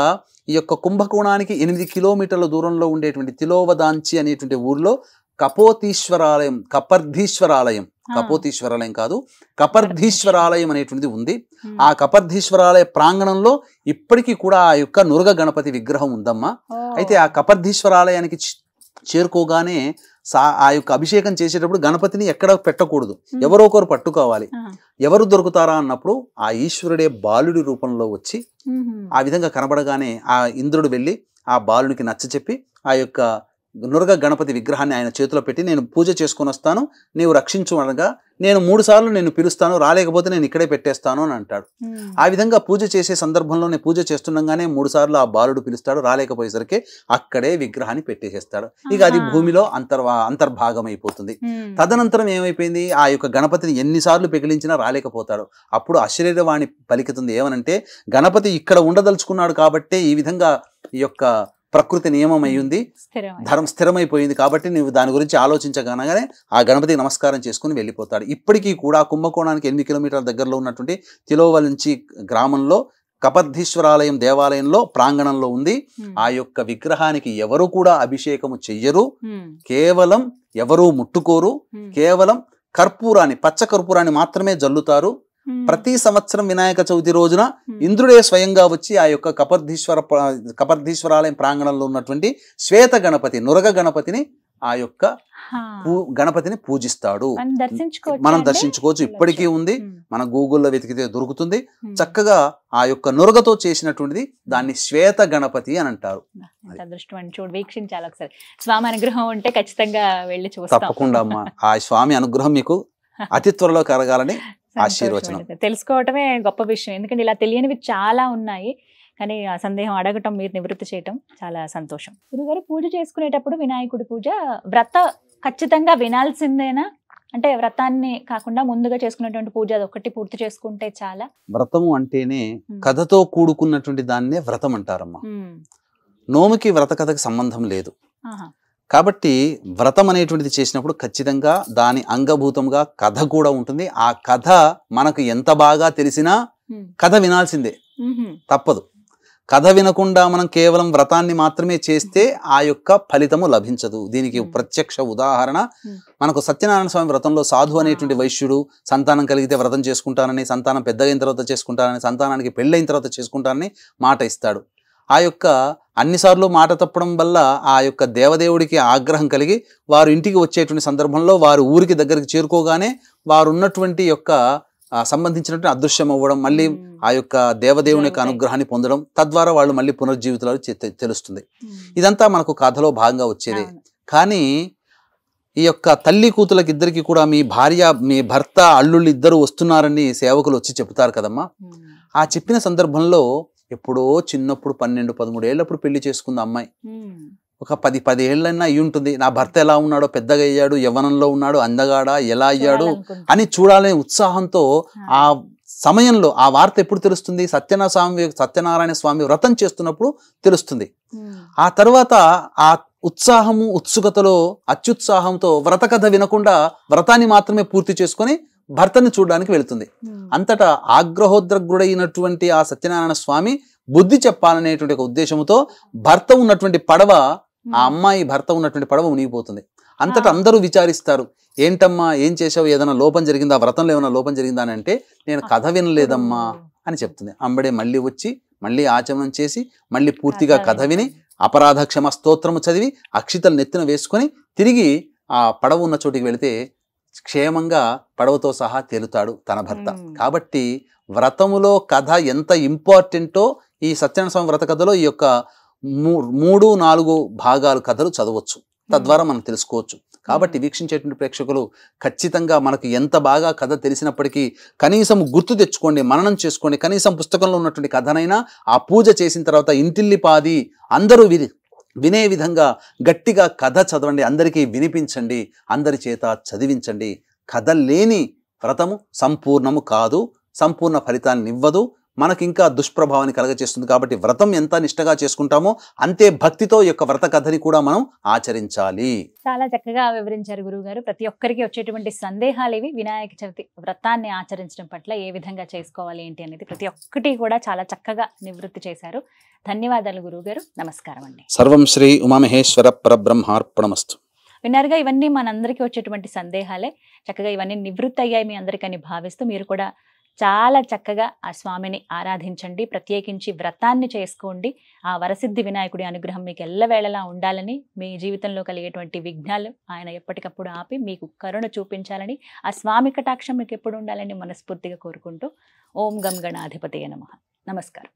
ఈ యొక్క కుంభకోణానికి 8 కిలోమీటర్ల దూరంలో ఉండేటువంటి తిలోవదాంచి అనేటువంటి ఊర్లో కపోతీశ్వరాలయం, కపర్ధీశ్వరాలయం, కపోతీశ్వరాలయం కాదు కపర్ధీశ్వరాలయం అనేటువంటిది ఉంది. ఉమ్, ఆ కపర్ధీశ్వరాలయ ప్రాంగణంలో ఇప్పటికీ కూడా ఆ యొక్క నురగ గణపతి విగ్రహం ఉందమ్మా. ఓ, అయితే ఆ కపర్ధీశ్వరాలయానికి చేరుకోగానే ఆ యొక్క అభిషేకం చేసేటప్పుడు గణపతిని ఎక్కడ పెట్టకూడదు, ఎవరో ఒకరు పట్టుకోవాలి. ఆహా. ఎవరు దొరుకుతారా అన్నప్పుడు ఆ ఈశ్వరుడే బాలుడి రూపంలో వచ్చి ఉహుం, ఆ విధంగా కనబడగానే ఆ ఇంద్రుడు వెళ్ళి ఆ బాలునికి నచ్చ చెప్పి ఆ యొక్క నురగ గణపతి విగ్రహాన్ని ఆయన చేతిలో పెట్టి నేను పూజ చేసుకొని వస్తాను, నీవు రక్షించు అనగా నేను 3 సార్లు నేను పిలుస్తాను, రాలేకపోతే నేను ఇక్కడే పెట్టేస్తాను అని అంటాడు. ఉమ్, ఆ విధంగా పూజ చేసే సందర్భంలో నేను పూజ చేస్తుండగానే 3 సార్లు ఆ బాలుడు పిలుస్తాడు, రాలేకపోయేసరికి అక్కడే విగ్రహాన్ని పెట్టేసేస్తాడు. ఇక అది ఆహా. భూమిలో అంతర్భాగం అయిపోతుంది. ఉమ్, తదనంతరం ఏమైపోయింది, ఆ యొక్క గణపతిని ఎన్నిసార్లు పెకిలించినా రాలేకపోతాడు. అప్పుడు అశరీరవాణి పలికితుంది ఏమనంటే గణపతి ఇక్కడ ఉండదలుచుకున్నాడు కాబట్టే ఈ విధంగా ఈ యొక్క ప్రకృతి నియమం అయ్యింది, స్థిరమై. స్థిరమైపోయింది కాబట్టి నువ్వు దాని గురించి ఆలోచించగానే ఆ గణపతికి నమస్కారం చేసుకుని వెళ్ళిపోతాడు. ఇప్పటికీ కూడా కుంభకోణానికి 8 కిలోమీటర్ల దగ్గరలో ఉన్నటువంటి తిలోవలంచి గ్రామంలో కపర్ధీశ్వరాలయం దేవాలయంలో ప్రాంగణంలో ఉంది. ఉమ్, ఆ యొక్క విగ్రహానికి ఎవరు కూడా అభిషేకము చెయ్యరు, ఉమ్, కేవలం ఎవరూ ముట్టుకోరు, ఉమ్, కేవలం కర్పూరాన్ని, పచ్చ కర్పూరాన్ని మాత్రమే జల్లుతారు. ఉమ్, ప్రతి సంవత్సరం వినాయక చవితి రోజున ఉమ్, ఇంద్రుడే స్వయంగా వచ్చి ఆ యొక్క కపర్ధీశ్వరాలయం ప్రాంగణంలో ఉన్నటువంటి శ్వేత గణపతి, నురగ గణపతిని ఆ యొక్క హా. గణపతిని పూజిస్తాడు. మనం దర్శించుకోవచ్చా మనం అండి? దర్శించుకోవచ్చు, ఇప్పటికీ ఉంది. ఉమ్, మన గూగుల్లో వెతికితే దొరుకుతుంది. ఉమ్. చక్కగా ఆ యొక్క నురగతో చేసినటువంటిది దాన్ని శ్వేత గణపతి అని అంటారు. ఎంత అదృష్టం అండి, చూడు వీక్షించాలి ఒకసారి. స్వామి అనుగ్రహం ఉంటే ఖచ్చితంగా వెళ్ళి చూస్తాం. తప్పకుండా అమ్మా, ఆ స్వామి అనుగ్రహం మీకు అతి త్వరలో కలగాలని ఆశీర్వచనం. సంతోషం. తెలుసుకోవటమే గొప్ప విషయం, ఎందుకంటే ఇలా తెలియనివి చాలా ఉన్నాయి. కానీ ఆ సందేహం అడగటం, మీరు నివృత్తి చేయటం చాలా సంతోషం. గురుగారు, పూజ చేసుకునేటప్పుడు వినాయకుడి పూజ వ్రత ఖచ్చితంగా వినాల్సిందేనా? అంటే వ్రతాన్ని కాకుండా ముందుగా చేసుకునేటువంటి పూజ అదొకటి పూర్తి చేసుకుంటే చాలా? వ్రతము అంటేనే కథతో కూడుకున్నటువంటి దాన్నే వ్రతం అంటారమ్మా. ఉమ్, నోముకి వ్రత కథకి సంబంధం లేదు. ఆహా. కాబట్టి వ్రతం అనేటువంటిది చేసినప్పుడు ఖచ్చితంగా దాని అంగభూతంగా కథ కూడా ఉంటుంది. ఆ కథ మనకు ఎంత బాగా తెలిసినా ఉమ్, కథ వినాల్సిందే, ఉహుం, తప్పదు. కథ వినకుండా మనం కేవలం వ్రతాన్ని మాత్రమే చేస్తే ఆ యొక్క ఫలితము లభించదు. దీనికి ప్రత్యక్ష ఉదాహరణ మనకు సత్యనారాయణ స్వామి వ్రతంలో సాధు అనేటువంటి వైశ్యుడు సంతానం కలిగితే వ్రతం చేసుకుంటానని, సంతానం పెద్దగైన తర్వాత చేసుకుంటానని, సంతానానికి పెళ్ళైన తర్వాత చేసుకుంటానని మాట ఇస్తాడు. ఆ యొక్క అన్నిసార్లు మాట తప్పడం వల్ల ఆ యొక్క దేవదేవుడికి ఆగ్రహం కలిగి వారు ఇంటికి వచ్చేటువంటి సందర్భంలో వారు ఊరికి దగ్గరికి చేరుకోగానే వారు ఉన్నటువంటి యొక్క సంబంధించినటువంటి అదృశ్యం అవ్వడం, మళ్ళీ ఆ యొక్క దేవదేవుని యొక్క అనుగ్రహాన్ని పొందడం, తద్వారా వాళ్ళు మళ్ళీ పునర్జీవితాలు తెలుస్తుంది. ఇదంతా మనకు కథలో భాగంగా వచ్చేదే. కానీ ఈ యొక్క తల్లి కూతులకి ఇద్దరికి కూడా మీ భార్య, మీ భర్త, అల్లుళ్ళు ఇద్దరు వస్తున్నారని సేవకులు వచ్చి చెప్తారు కదమ్మా. ఆ చెప్పిన సందర్భంలో ఎప్పుడో చిన్నప్పుడు 12-13 ఏళ్ళప్పుడు పెళ్లి చేసుకుంది అమ్మాయి. ఒక 10 ఏళ్ళైనా అయి ఉంటుంది. నా భర్త ఎలా ఉన్నాడో, పెద్దగా అయ్యాడు, యవ్వనంలో ఉన్నాడు, అందగాడా, ఎలా అయ్యాడు అని చూడాలనే ఉత్సాహంతో ఆ సమయంలో ఆ వార్త ఎప్పుడు తెలుస్తుంది? సత్యనారాయణ స్వామి వ్రతం చేస్తున్నప్పుడు తెలుస్తుంది. ఆ తర్వాత ఆ ఉత్సాహము ఉత్సుకతలో అత్యుత్సాహంతో వ్రత కథ వినకుండా వ్రతాన్ని మాత్రమే పూర్తి చేసుకొని భర్తని చూడడానికి వెళుతుంది. అంతటా ఆగ్రహోద్రగ్రుడైనటువంటి ఆ సత్యనారాయణ స్వామి బుద్ధి చెప్పాలనేటువంటి ఒక ఉద్దేశంతో భర్త ఉన్నటువంటి పడవ, ఆ అమ్మాయి భర్త ఉన్నటువంటి పడవ మునిగిపోతుంది. అంతటా అందరూ విచారిస్తారు, ఏంటమ్మా ఏం చేసావు, ఏదైనా లోపం జరిగిందా, వ్రతంలో ఏమైనా లోపం జరిగిందా అని అంటే నేను కథ వినలేదమ్మా అని చెప్తుంది. అంబడే మళ్ళీ వచ్చి మళ్ళీ ఆచమనం చేసి మళ్ళీ పూర్తిగా కథ విని అపరాధ క్షమ స్తోత్రము చదివి అక్షితలు నెత్తిన వేసుకొని తిరిగి ఆ పడవ ఉన్న చోటికి వెళితే క్షేమంగా పడవతో సహా తేలుతాడు తన భర్త. కాబట్టి వ్రతములో కథ ఎంత ఇంపార్టెంటో ఈ సత్యనారాయణ స్వామి వ్రత కథలో ఈ యొక్క 3-4 భాగాలు కథలు చదవచ్చు, తద్వారా మనం తెలుసుకోవచ్చు. కాబట్టి వీక్షించేటువంటి ప్రేక్షకులు ఖచ్చితంగా మనకు ఎంత బాగా కథ తెలిసినప్పటికీ కనీసం గుర్తు తెచ్చుకోండి, మననం చేసుకోండి. కనీసం పుస్తకంలో ఉన్నటువంటి కథనైనా ఆ పూజ చేసిన తర్వాత ఇంటిల్లిపాది అందరూ వినే విధంగా గట్టిగా కథ చదవండి, అందరికీ వినిపించండి, అందరి చేత చదివించండి. కథ లేని వ్రతము సంపూర్ణము కాదు, సంపూర్ణ ఫలితాన్ని ఇవ్వదు, మనకి ఇంకా దుష్ప్రభావాన్ని కలగచేస్తుంది. కాబట్టి వ్రతం ఎంత నిష్టగా చేసుకుంటామో అంతే భక్తితో ఈ యొక్క వ్రత కథని కూడా మనం ఆచరించాలి. చాలా చక్కగా వివరించారు గురువుగారు. ప్రతి ఒక్కరికి వచ్చేటువంటి సందేహాలు ఇవి. వినాయక చవితి వ్రతాన్ని ఆచరించడం పట్ల ఏ విధంగా చేసుకోవాలి ఏంటి అనేది ప్రతి ఒక్కటి కూడా చాలా చక్కగా నివృత్తి చేశారు. ధన్యవాదాలు గురువుగారు. నమస్కారం అండి. సర్వం శ్రీ ఉమామహేశ్వర పరబ్రహ్మార్పణమస్తు. విన్నారుగా, ఇవన్నీ మనందరికీ వచ్చేటువంటి సందేహాలే. చక్కగా ఇవన్నీ నివృత్తి అయ్యాయి మీ అందరికని భావిస్తూ మీరు కూడా చాలా చక్కగా ఆ స్వామిని ఆరాధించండి, ప్రత్యేకించి వ్రతాన్ని చేసుకోండి. ఆ వరసిద్ధి వినాయకుడి అనుగ్రహం మీకు ఎల్లవేళలా ఉండాలని, మీ జీవితంలో కలిగేటువంటి విఘ్నాలు ఆయన ఎప్పటికప్పుడు ఆపి మీకు కరుణ చూపించాలని, ఆ స్వామి కటాక్షం మీకు ఎప్పుడు ఉండాలని మనస్ఫూర్తిగా కోరుకుంటూ ఓం గం గణాధిపతయే నమః. నమస్కారం.